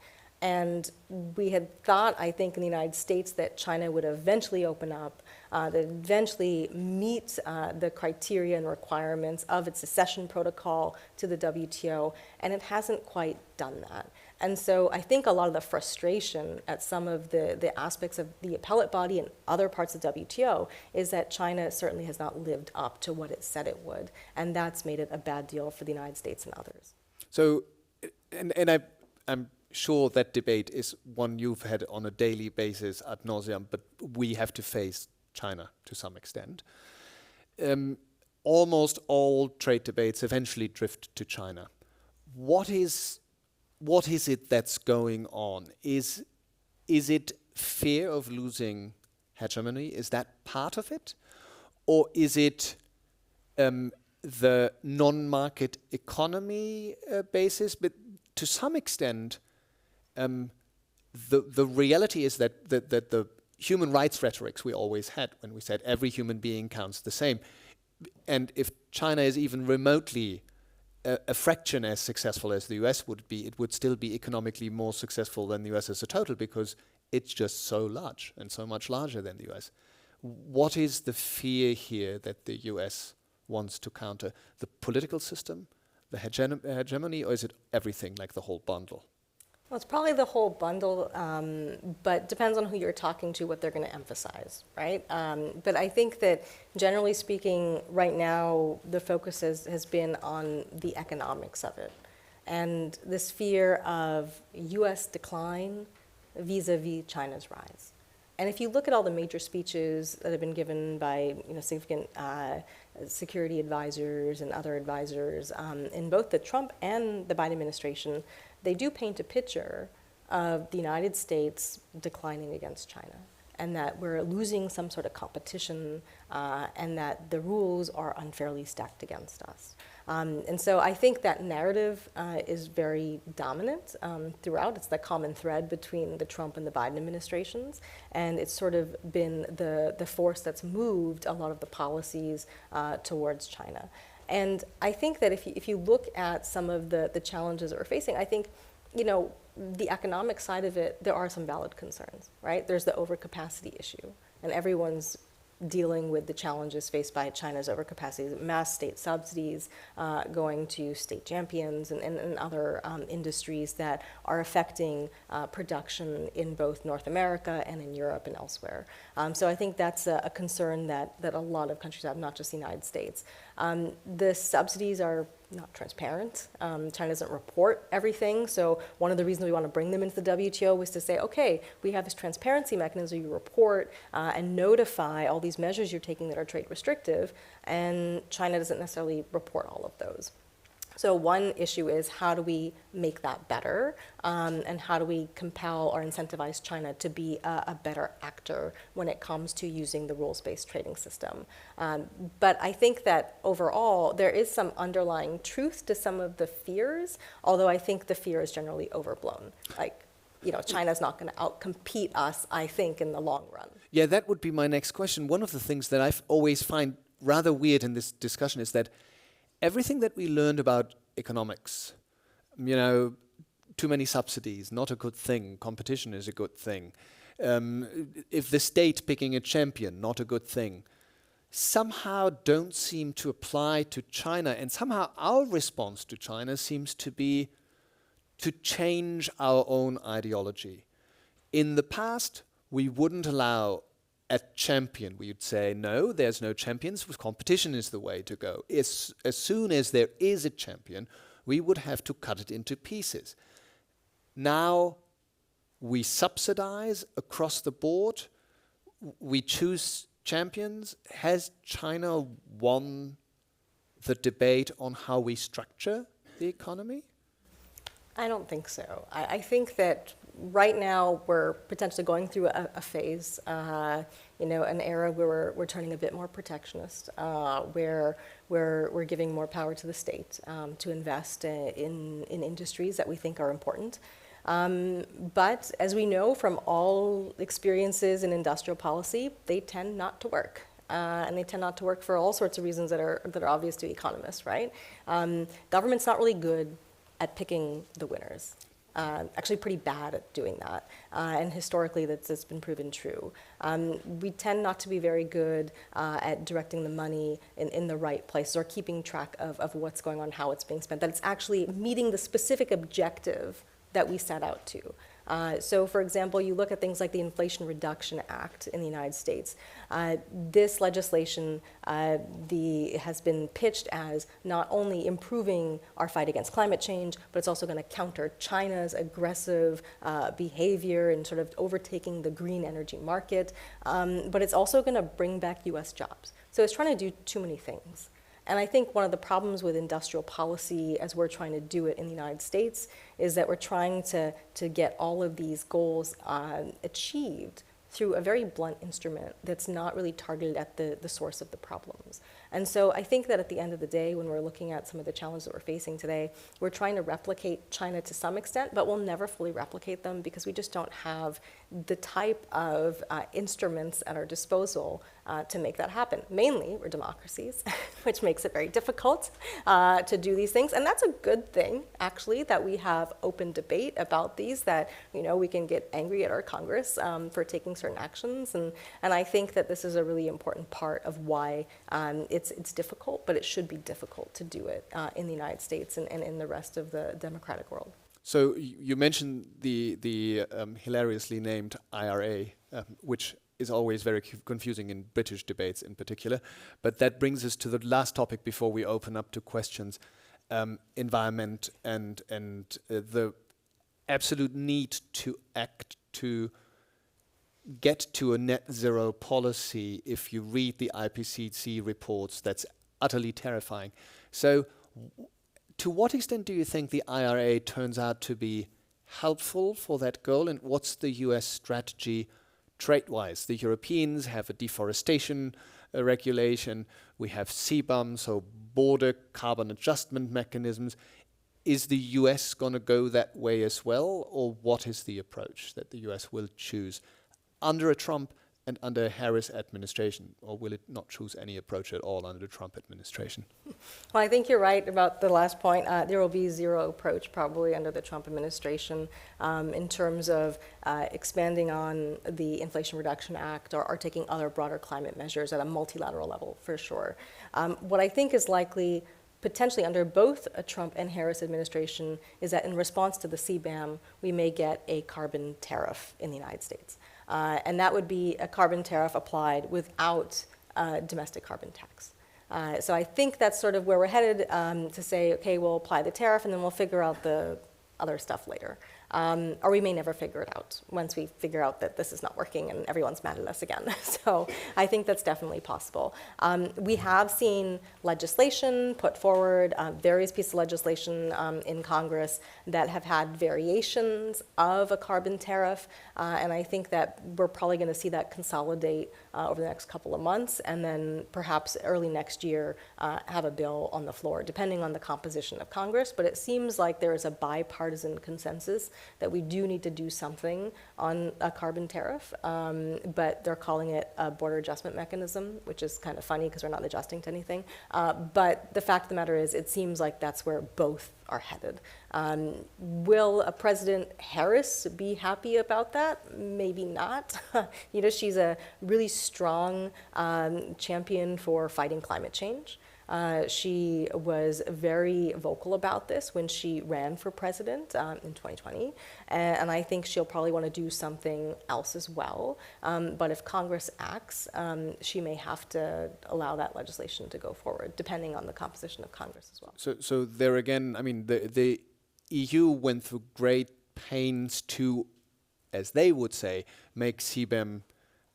And we had thought, I think, in the United States that China would eventually open up, that eventually meet the criteria and requirements of its accession protocol to the WTO, and it hasn't quite done that. And so I think a lot of the frustration at some of the aspects of the Appellate Body and other parts of I'm is that China certainly has not lived up to what it said it would, and that's made it a bad deal for the United States and others. So, I'm sure that debate is one you've had on a daily basis ad nauseum, but we have to face China to some extent. Almost all trade debates eventually drift to China. What is it that's going on? Is it fear of losing hegemony? Is that part of it? Or is it the non-market economy basis? But to some extent, the reality is that the human rights rhetorics we always had when we said every human being counts the same. And if China is even remotely a fraction as successful as the US would be, it would still be economically more successful than the US as a total, because it's just so large and so much larger than the US. What is the fear here that the US wants to counter? The political system, the hegemony, or is it everything, like the whole bundle? Well, it's probably the whole bundle, but depends on who you're talking to, what they're going to emphasize, right? But I think that generally speaking, right now, the focus has been on the economics of it. And this fear of US decline vis-a-vis China's rise. And if you look at all the major speeches that have been given by significant security advisors and other advisors in both the Trump and the Biden administration, they do paint a picture of the United States declining against China, and that we're losing some sort of competition, and that the rules are unfairly stacked against us. And so I think that narrative is very dominant throughout. It's the common thread between the Trump and the Biden administrations, and it's sort of been the force that's moved a lot of the policies towards China. And I think that if you look at some of the challenges that we're facing, I think, the economic side of it, there are some valid concerns, right? There's the overcapacity issue, and everyone's dealing with the challenges faced by China's overcapacity, mass state subsidies going to state champions and other industries that are affecting production in both North America and in Europe and elsewhere. So I think that's a concern that a lot of countries have, not just the United States. The subsidies are not transparent. China doesn't report everything. So one of the reasons we want to bring them into the WTO was to say, okay, we have this transparency mechanism. You report and notify all these measures you're taking that are trade restrictive, and China doesn't necessarily report all of those. So one issue is, how do we make that better, and how do we compel or incentivize China to be a better actor when it comes to using the rules-based trading system? But I think that overall, there is some underlying truth to some of the fears, although I think the fear is generally overblown. China's not going to outcompete us, I think, in the long run. Yeah, that would be my next question. One of the things that I always find rather weird in this discussion is that everything that we learned about economics, too many subsidies, not a good thing, competition is a good thing, if the state picking a champion, not a good thing, somehow don't seem to apply to China. And somehow our response to China seems to be to change our own ideology. In the past, we wouldn't allow a champion. We would say, no, there's no champions. Competition is the way to go. As soon as there is a champion, we would have to cut it into pieces. Now we subsidize across the board. we choose champions. Has China won the debate on how we structure the economy? I don't think so. I think that right now we're potentially going through a phase, an era where we're turning a bit more protectionist, where we're giving more power to the state to invest in industries that we think are important. But as we know from all experiences in industrial policy, they tend not to work. And they tend not to work for all sorts of reasons that are obvious to economists, right? Government's not really good at picking the winners. Actually pretty bad at doing that. And historically that's been proven true. We tend not to be very good at directing the money in the right places or keeping track of what's going on, how it's being spent, that it's actually meeting the specific objective that we set out to. So for example, you look at things like the Inflation Reduction Act in the United States. This legislation has been pitched as not only improving our fight against climate change, but it's also going to counter China's aggressive behavior and sort of overtaking the green energy market. But it's also going to bring back US jobs. So it's trying to do too many things. And I think one of the problems with industrial policy as we're trying to do it in the United States is that we're trying to get all of these goals achieved through a very blunt instrument that's not really targeted at the source of the problems. And so I think that at the end of the day, when we're looking at some of the challenges that we're facing today, we're trying to replicate China to some extent, but we'll never fully replicate them because we just don't have the type of instruments at our disposal to make that happen. Mainly, we're democracies, which makes it very difficult to do these things. And that's a good thing, actually, that we have open debate about these, that we can get angry at our Congress for taking certain actions. And I think that this is a really important part of why it's difficult, but it should be difficult to do it in the United States and in the rest of the democratic world. So you mentioned the hilariously named IRA, which is always very confusing in British debates in particular. But that brings us to the last topic before we open up to questions, environment and the absolute need to act to get to a net zero policy. If you read the IPCC reports, that's utterly terrifying. So to what extent do you think the IRA turns out to be helpful for that goal, and what's the US strategy trade-wise? The Europeans have a deforestation regulation, we have CBAM, so border carbon adjustment mechanisms. Is the US going to go that way as well, or what is the approach that the US will choose under a Trump and under a Harris administration, or will it not choose any approach at all under the Trump administration? Well, I think you're right about the last point. There will be zero approach probably under the Trump administration in terms of expanding on the Inflation Reduction Act or taking other broader climate measures at a multilateral level, for sure. What I think is likely potentially under both a Trump and Harris administration is that in response to the CBAM, we may get a carbon tariff in the United States. And that would be a carbon tariff applied without domestic carbon tax. So I think that's sort of where we're headed to say, okay, we'll apply the tariff and then we'll figure out the other stuff later. Or we may never figure it out once we figure out that this is not working and everyone's mad at us again. So I think that's definitely possible. We have seen legislation put forward, various pieces of legislation in Congress that have had variations of a carbon tariff. And I think that we're probably going to see that consolidate over the next couple of months, and then perhaps early next year have a bill on the floor, depending on the composition of Congress. But it seems like there is a bipartisan consensus that we do need to do something on a carbon tariff, but they're calling it a border adjustment mechanism, which is kind of funny because we're not adjusting to anything. But the fact of the matter is, it seems like that's where both are headed. Will a President Harris be happy about that? Maybe not. She's a really strong champion for fighting climate change. She was very vocal about this when she ran for president in 2020, and I think she'll probably want to do something else as well. But if Congress acts, she may have to allow that legislation to go forward, depending on the composition of Congress as well. So there again, I mean, the EU went through great pains to, as they would say, make CBAM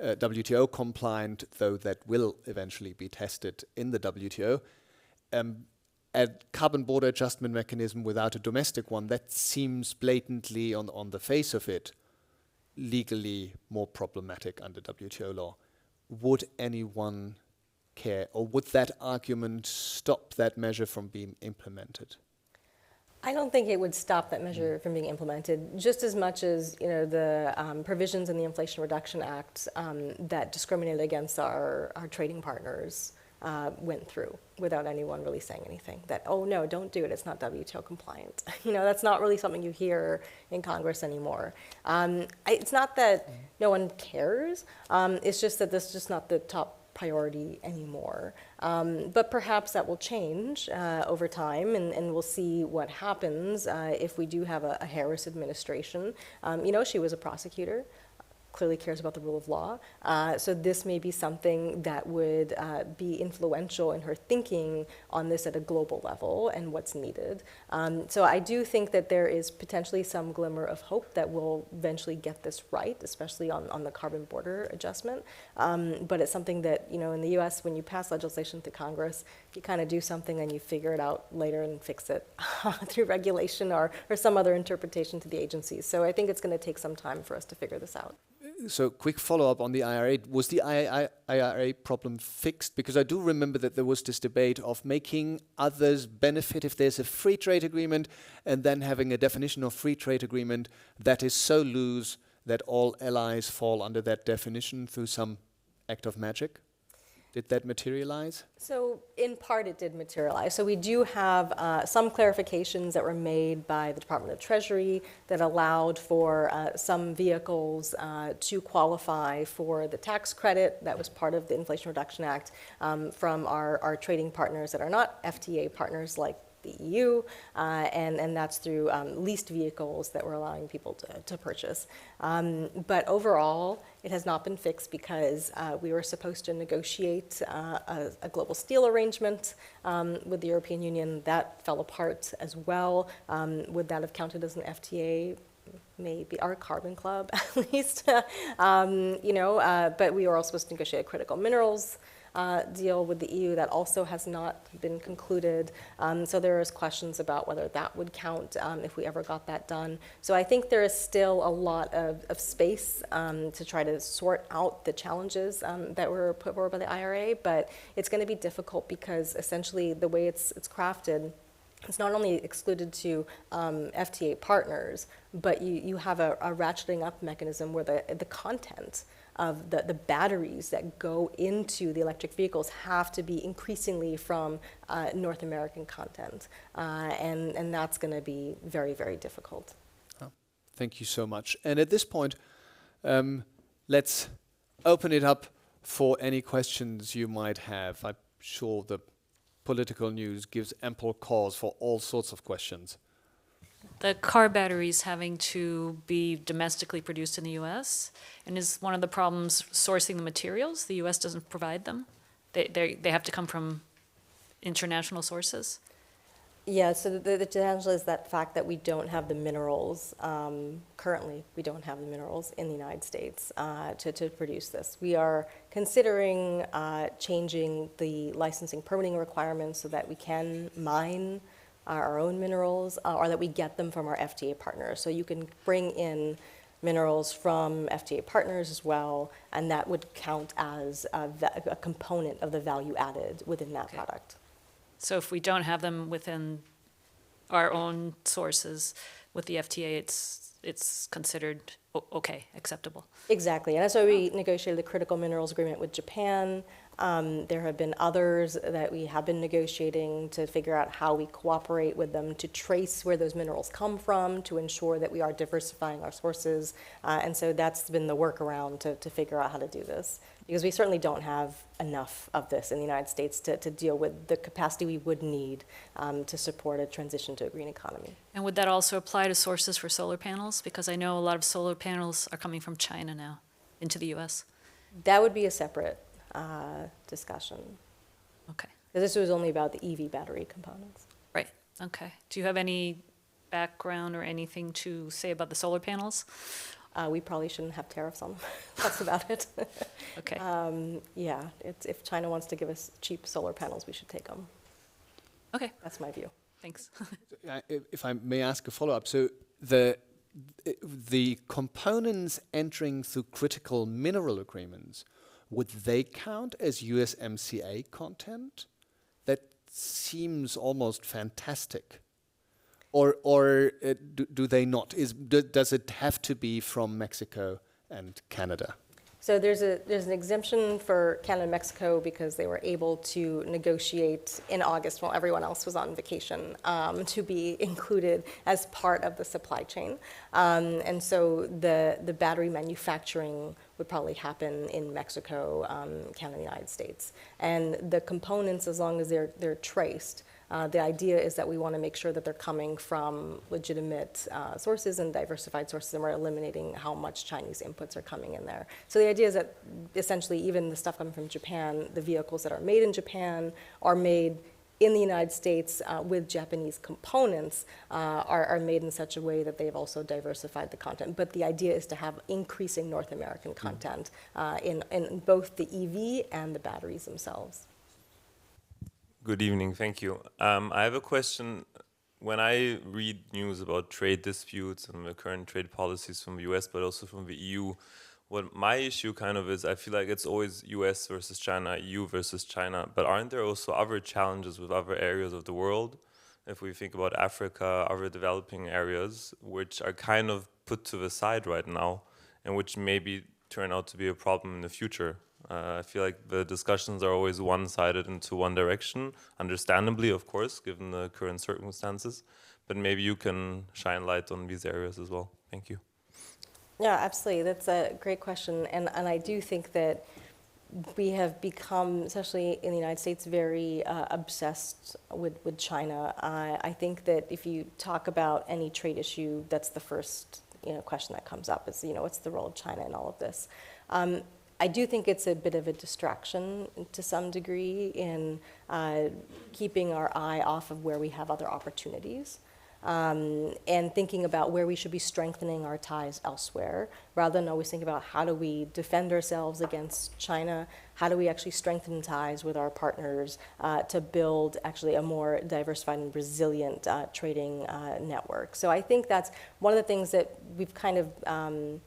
WTO compliant, though that will eventually be tested in the WTO. A carbon border adjustment mechanism without a domestic one, that seems blatantly on the face of it legally more problematic under WTO law. Would anyone care, or would that argument stop that measure from being implemented? I don't think it would stop that measure from being implemented, just as much as the provisions in the Inflation Reduction Act that discriminated against our trading partners went through without anyone really saying anything. That, oh no, don't do it, it's not WTO compliant. That's not really something you hear in Congress anymore. It's not that no one cares, it's just that this is just not the top priority anymore. But perhaps that will change over time, and we'll see what happens if we do have a Harris administration. She was a prosecutor, clearly cares about the rule of law. So this may be something that would be influential in her thinking on this at a global level and what's needed. So I do think that there is potentially some glimmer of hope that we'll eventually get this right, especially on the carbon border adjustment. But it's something that, in the US, when you pass legislation through Congress, you kind of do something and you figure it out later and fix it through regulation or some other interpretation to the agencies. So I think it's going to take some time for us to figure this out. So quick follow-up on the IRA. Was the IRA problem fixed? Because I do remember that there was this debate of making others benefit if there's a free trade agreement, and then having a definition of free trade agreement that is so loose that all allies fall under that definition through some act of magic. Did that materialize? So in part it did materialize. So we do have some clarifications that were made by the Department of Treasury that allowed for some vehicles to qualify for the tax credit that was part of the Inflation Reduction Act from our trading partners that are not FTA partners like the EU, and that's through leased vehicles that we're allowing people to purchase. But overall, it has not been fixed because we were supposed to negotiate a global steel arrangement with the European Union. That fell apart as well. Would that have counted as an FTA? Maybe our carbon club, at least. But we were also supposed to negotiate a critical minerals deal with the EU that also has not been concluded. So there is questions about whether that would count if we ever got that done. So I think there is still a lot of space to try to sort out the challenges that were put forward by the IRA, but it's going to be difficult because essentially the way it's crafted, it's not only excluded to FTA partners, but you have a ratcheting up mechanism where the content of the batteries that go into the electric vehicles have to be increasingly from North American content. And that's going to be very, very difficult. Oh, thank you so much. And at this point, let's open it up for any questions you might have. I'm sure the political news gives ample cause for all sorts of questions. The car batteries having to be domestically produced in the U.S., and is one of the problems sourcing the materials? The U.S. doesn't provide them? They have to come from international sources? Yeah, so the challenge is that fact that we don't have the minerals, currently we don't have the minerals in the United States to produce this. We are considering changing the licensing permitting requirements so that we can mine our own minerals or that we get them from our FTA partners. So you can bring in minerals from FTA partners as well, and that would count as a component of the value added within that product. So if we don't have them within our own sources with the FTA, it's considered okay, acceptable. Exactly, and that's why we negotiated the critical minerals agreement with Japan. There have been others that we have been negotiating to figure out how we cooperate with them to trace where those minerals come from, to ensure that we are diversifying our sources. And so that's been the workaround to figure out how to do this. Because we certainly don't have enough of this in the United States to deal with the capacity we would need to support a transition to a green economy. And would that also apply to sources for solar panels? Because I know a lot of solar panels are coming from China now into the U.S. That would be a separate discussion. Okay. This was only about the EV battery components. Right, okay. Do you have any background or anything to say about the solar panels? we probably shouldn't have tariffs on them. That's about it. Okay. Yeah, if China wants to give us cheap solar panels, we should take them. Okay, That's my view. thanks. If I may ask a follow-up, so the components entering through critical mineral agreements, would they count as USMCA content? That seems almost fantastic. Or do they not? Does it have to be from Mexico and Canada? So there's an exemption for Canada and Mexico because they were able to negotiate in August while everyone else was on vacation to be included as part of the supply chain. And so the battery manufacturing would probably happen in Mexico, Canada, and the United States. And the components, as long as they're traced, the idea is that we want to make sure that they're coming from legitimate sources and diversified sources, and we're eliminating how much Chinese inputs are coming in there. So the idea is that essentially even the stuff coming from Japan, the vehicles that are made in Japan are made in the United States with Japanese components are made in such a way that they've also diversified the content. But the idea is to have increasing North American content in both the EV and the batteries themselves. Good evening, thank you. I have a question. When I read news about trade disputes and the current trade policies from the US, but also from the EU, what my issue kind of is, I feel like it's always US versus China, EU versus China, but aren't there also other challenges with other areas of the world? If we think about Africa, other developing areas, which are kind of put to the side right now, and which maybe turn out to be a problem in the future. I feel like the discussions are always one-sided into one direction, understandably, of course, given the current circumstances. But maybe you can shine light on these areas as well. Thank you. Yeah, absolutely. That's a great question. And I do think that we have become, especially in the United States, very obsessed with China. I think that if you talk about any trade issue, that's the first question that comes up is, what's the role of China in all of this? I do think it's a bit of a distraction to some degree in keeping our eye off of where we have other opportunities and thinking about where we should be strengthening our ties elsewhere, rather than always think about how do we defend ourselves against China, how do we actually strengthen ties with our partners to build actually a more diversified and resilient trading network. So I think that's one of the things that we've kind of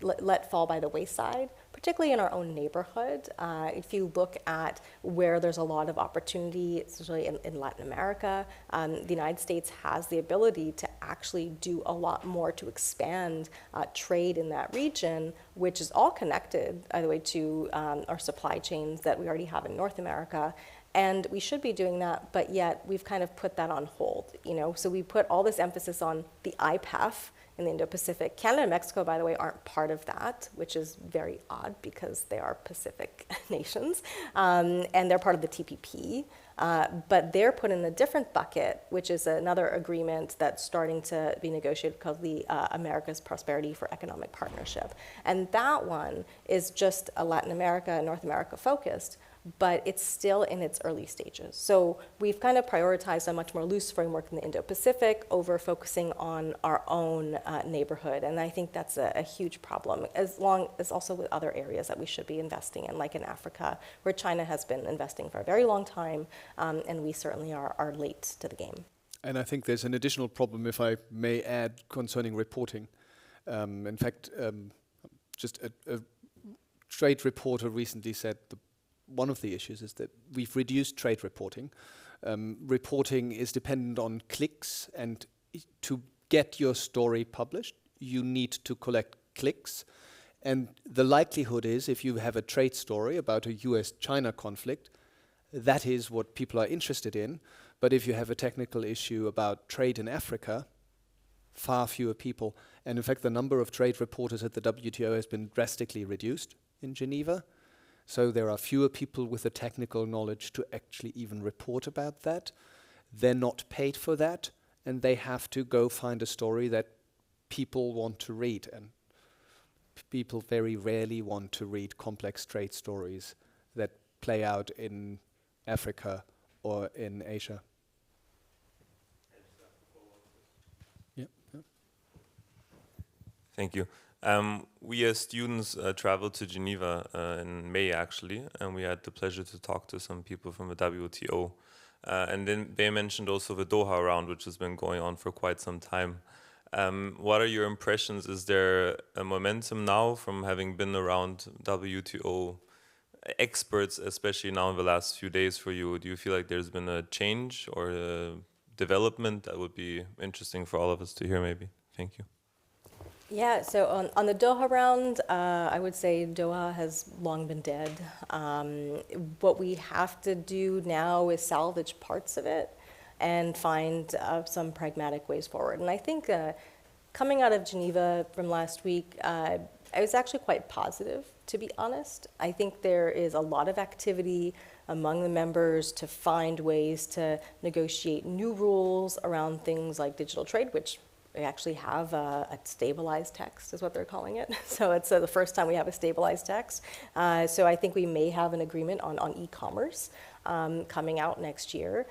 let fall by the wayside, particularly in our own neighborhood. If you look at where there's a lot of opportunity, especially in Latin America, the United States has the ability to actually do a lot more to expand trade in that region, which is all connected, by the way, to our supply chains that we already have in North America. And we should be doing that, but yet we've kind of put that on hold. So we put all this emphasis on the IPEF in the Indo-Pacific. Canada and Mexico, by the way, aren't part of that, which is very odd because they are Pacific nations, and they're part of the TPP. But they're put in a different bucket, which is another agreement that's starting to be negotiated called the America's Prosperity for Economic Partnership. And that one is just a Latin America and North America focused, but it's still in its early stages. So we've kind of prioritized a much more loose framework in the Indo-Pacific over focusing on our own neighborhood. And I think that's a huge problem, as long as also with other areas that we should be investing in, like in Africa, where China has been investing for a very long time, and we certainly are late to the game. And I think there's an additional problem, if I may add, concerning reporting. In fact, just a trade reporter recently said one of the issues is that we've reduced trade reporting. Reporting is dependent on clicks, and to get your story published, you need to collect clicks. And the likelihood is, if you have a trade story about a US-China conflict, that is what people are interested in. But if you have a technical issue about trade in Africa, far fewer people. And in fact, the number of trade reporters at the WTO has been drastically reduced in Geneva. So there are fewer people with the technical knowledge to actually even report about that. They're not paid for that, and they have to go find a story that people want to read. And people very rarely want to read complex trade stories that play out in Africa or in Asia. Yeah. Thank you. We as students traveled to Geneva in May actually, and we had the pleasure to talk to some people from the WTO. And then they mentioned also the Doha round, which has been going on for quite some time. What are your impressions? Is there a momentum now from having been around WTO experts, especially now in the last few days for you? Do you feel like there's been a change or a development that would be interesting for all of us to hear maybe? Thank you. Yeah, so on the Doha round, I would say Doha has long been dead. What we have to do now is salvage parts of it and find some pragmatic ways forward. And I think coming out of Geneva from last week, I was actually quite positive, to be honest. I think there is a lot of activity among the members to find ways to negotiate new rules around things like digital trade, which we actually have a stabilized text, is what they're calling it. So it's the first time we have a stabilized text. So I think we may have an agreement on e-commerce coming out next year.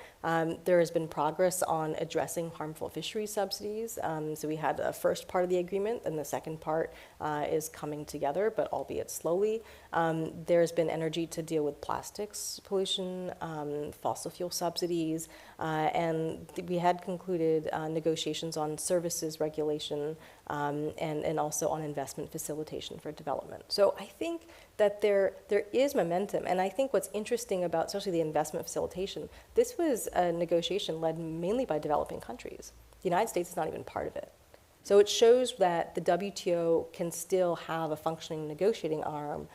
There has been progress on addressing harmful fisheries subsidies. So we had a first part of the agreement, and the second part is coming together, but albeit slowly. There's been energy to deal with plastics pollution, fossil fuel subsidies, and we had concluded negotiations on services regulation and also on investment facilitation for development. So I think that there is momentum, and I think what's interesting about especially the investment facilitation, this was a negotiation led mainly by developing countries. The United States is not even part of it. So it shows that the WTO can still have a functioning negotiating arm,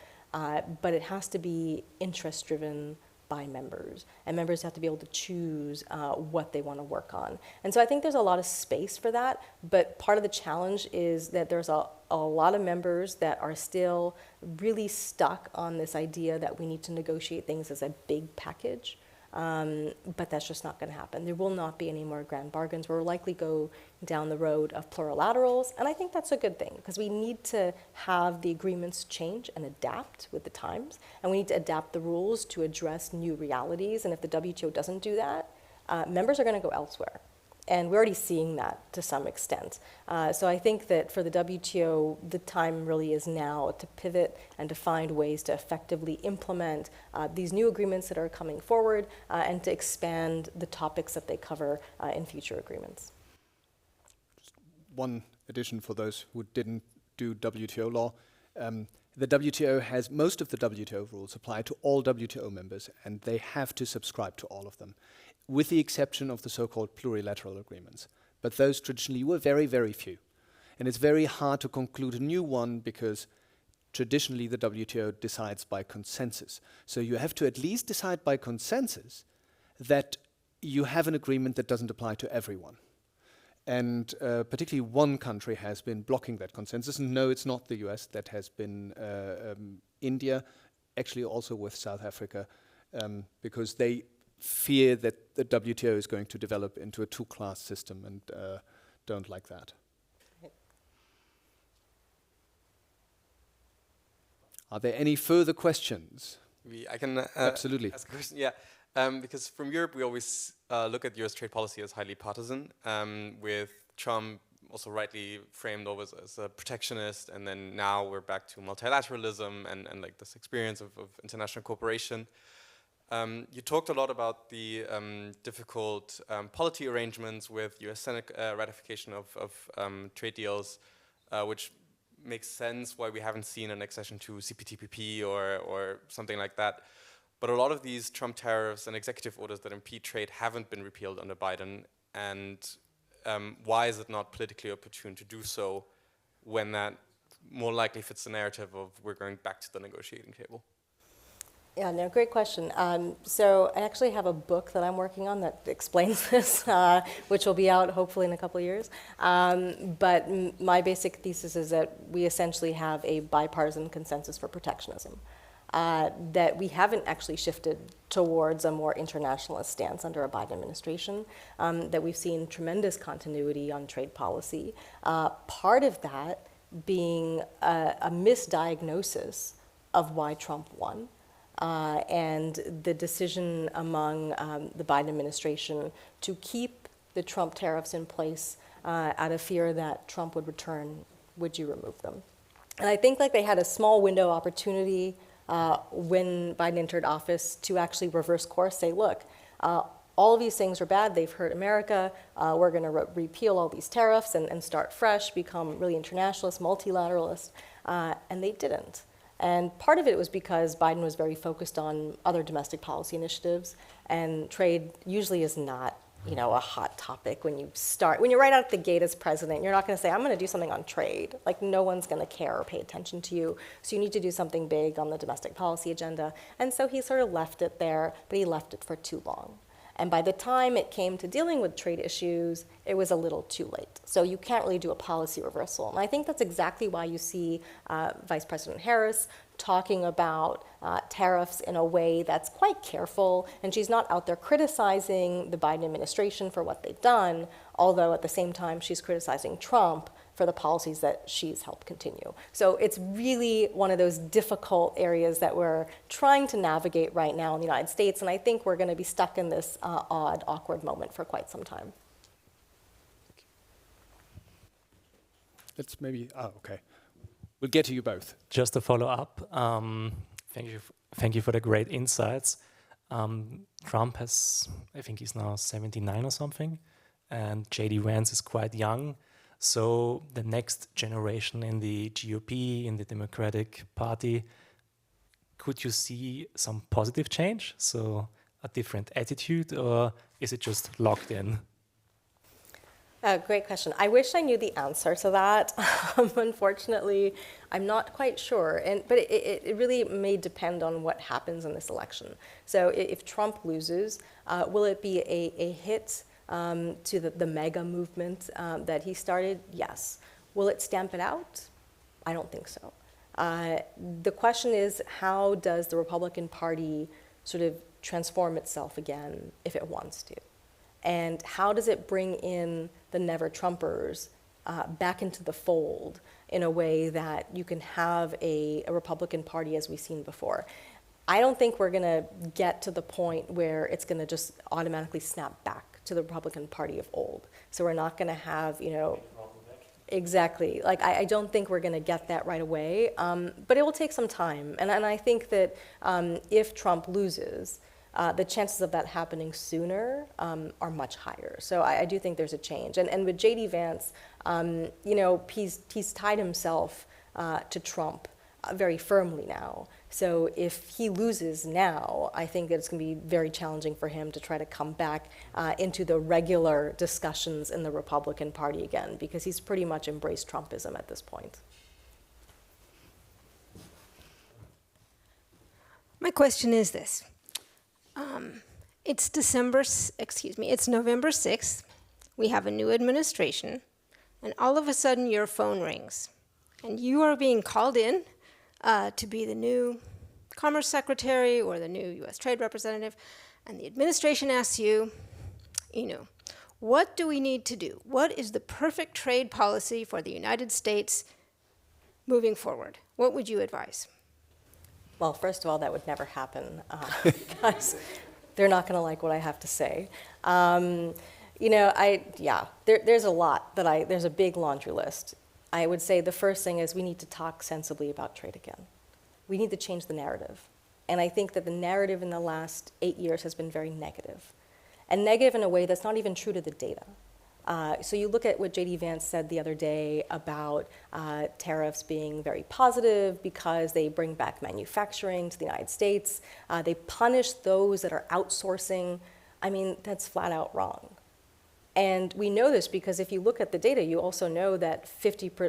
but it has to be interest-driven by members, and members have to be able to choose what they want to work on. And so I think there's a lot of space for that, but part of the challenge is that there's a lot of members that are still really stuck on this idea that we need to negotiate things as a big package. But that's just not going to happen. There will not be any more grand bargains. We'll likely go down the road of plurilaterals, and I think that's a good thing, because we need to have the agreements change and adapt with the times, and we need to adapt the rules to address new realities, and if the WTO doesn't do that, members are going to go elsewhere. And we're already seeing that to some extent. So I think that for the WTO, the time really is now to pivot and to find ways to effectively implement these new agreements that are coming forward and to expand the topics that they cover in future agreements. Just one addition for those who didn't do WTO law. The WTO has, most of the WTO rules apply to all WTO members, and they have to subscribe to all of them, with the exception of the so-called plurilateral agreements. But those traditionally were very, very few. And it's very hard to conclude a new one because traditionally the WTO decides by consensus. So you have to at least decide by consensus that you have an agreement that doesn't apply to everyone. And particularly one country has been blocking that consensus. And no, it's not the US, that has been India, actually also with South Africa, because they fear that the WTO is going to develop into a two-class system and don't like that. Are there any further questions? I can Absolutely. ask a question. Yeah, because from Europe we always look at US trade policy as highly partisan, with Trump also rightly framed always as a protectionist, and then now we're back to multilateralism and like this experience of international cooperation. You talked a lot about the difficult polity arrangements with US Senate ratification of trade deals, which makes sense why we haven't seen an accession to CPTPP or something like that. But a lot of these Trump tariffs and executive orders that impede trade haven't been repealed under Biden, and why is it not politically opportune to do so when that more likely fits the narrative of we're going back to the negotiating table? Yeah, no, great question. So I actually have a book that I'm working on that explains this, which will be out hopefully in a couple of years. But my basic thesis is that we essentially have a bipartisan consensus for protectionism, that we haven't actually shifted towards a more internationalist stance under a Biden administration, that we've seen tremendous continuity on trade policy. Part of that being a misdiagnosis of why Trump won. And the decision among the Biden administration to keep the Trump tariffs in place out of fear that Trump would return, would you remove them? And I think like they had a small window opportunity when Biden entered office to actually reverse course, say, look, all of these things are bad, they've hurt America, we're gonna repeal all these tariffs and start fresh, become really internationalist, multilateralist, and they didn't. And part of it was because Biden was very focused on other domestic policy initiatives, and trade usually is not, you know, a hot topic when you're right out the gate as president. You're not going to say, I'm going to do something on trade. Like, no one's going to care or pay attention to you. So you need to do something big on the domestic policy agenda. And so he sort of left it there, but he left it for too long. And by the time it came to dealing with trade issues, it was a little too late. So you can't really do a policy reversal. And I think that's exactly why you see Vice President Harris talking about tariffs in a way that's quite careful. And she's not out there criticizing the Biden administration for what they've done, although at the same time she's criticizing Trump for the policies that she's helped continue. So it's really one of those difficult areas that we're trying to navigate right now in the United States, and I think we're going to be stuck in this odd, awkward moment for quite some time. Let's maybe, okay. We'll get to you both. Just to follow up, thank you for the great insights. Trump has, I think he's now 79 or something, and J.D. Vance is quite young. So the next generation in the GOP, in the Democratic Party, could you see some positive change? So a different attitude, or is it just locked in? Great question. I wish I knew the answer to that. Unfortunately, I'm not quite sure. But it really may depend on what happens in this election. So if Trump loses, will it be a hit to the mega movement that he started? Yes. Will it stamp it out? I don't think so. The question is, how does the Republican Party sort of transform itself again if it wants to? And how does it bring in the never-Trumpers back into the fold in a way that you can have a Republican Party as we've seen before? I don't think we're going to get to the point where it's going to just automatically snap back to the Republican Party of old. So we're not going to have, you know, exactly. Like, I don't think we're going to get that right away, but it will take some time. And I think that if Trump loses, the chances of that happening sooner are much higher. So I do think there's a change. And with J.D. Vance, you know, he's tied himself to Trump very firmly now. So if he loses now, I think that it's going to be very challenging for him to try to come back into the regular discussions in the Republican Party again, because he's pretty much embraced Trumpism at this point. My question is this. It's November 6th. We have a new administration, and all of a sudden your phone rings, and you are being called in to be the new Commerce Secretary or the new U.S. Trade Representative, and the administration asks you, Inu, what do we need to do? What is the perfect trade policy for the United States moving forward? What would you advise? Well, first of all, that would never happen because they're not going to like what I have to say. You know, there's a lot there's a big laundry list. I would say the first thing is we need to talk sensibly about trade again. We need to change the narrative. And I think that the narrative in the last 8 years has been very negative. And negative in a way that's not even true to the data. So you look at what J.D. Vance said the other day about tariffs being very positive because they bring back manufacturing to the United States. They punish those that are outsourcing. I mean, that's flat out wrong. And we know this because if you look at the data, you also know that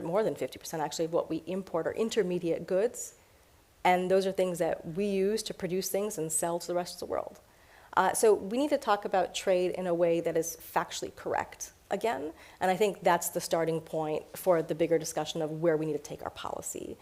more than 50% actually of what we import are intermediate goods. And those are things that we use to produce things and sell to the rest of the world. So we need to talk about trade in a way that is factually correct again. And I think that's the starting point for the bigger discussion of where we need to take our policy.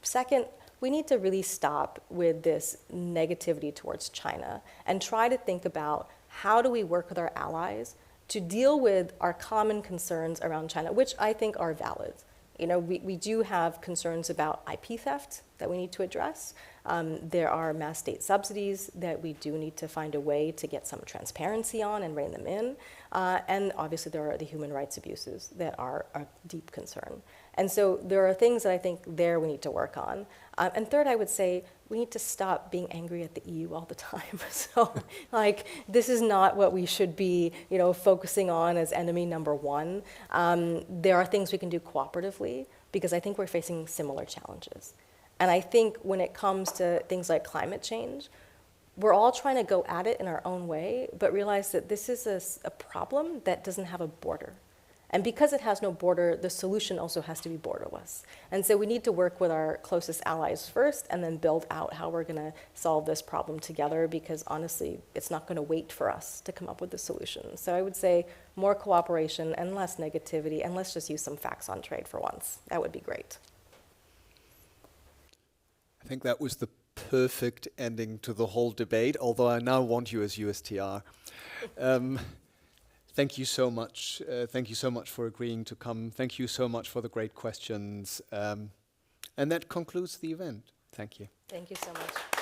Second, we need to really stop with this negativity towards China and try to think about how do we work with our allies to deal with our common concerns around China, which I think are valid. You know, we do have concerns about IP theft that we need to address. There are mass state subsidies that we do need to find a way to get some transparency on and rein them in. And obviously there are the human rights abuses that are a deep concern. And so there are things that I think there we need to work on. And third, I would say we need to stop being angry at the EU all the time. So, like, this is not what we should be, focusing on as enemy number one. There are things we can do cooperatively because I think we're facing similar challenges. And I think when it comes to things like climate change, we're all trying to go at it in our own way, but realize that this is a problem that doesn't have a border. And because it has no border, the solution also has to be borderless. And so we need to work with our closest allies first and then build out how we're going to solve this problem together, because honestly, it's not going to wait for us to come up with the solution. So I would say more cooperation and less negativity, and let's just use some facts on trade for once. That would be great. I think that was the perfect ending to the whole debate, although I now want you as USTR. Thank you so much. Thank you so much for agreeing to come. Thank you so much for the great questions. And that concludes the event. Thank you. Thank you so much.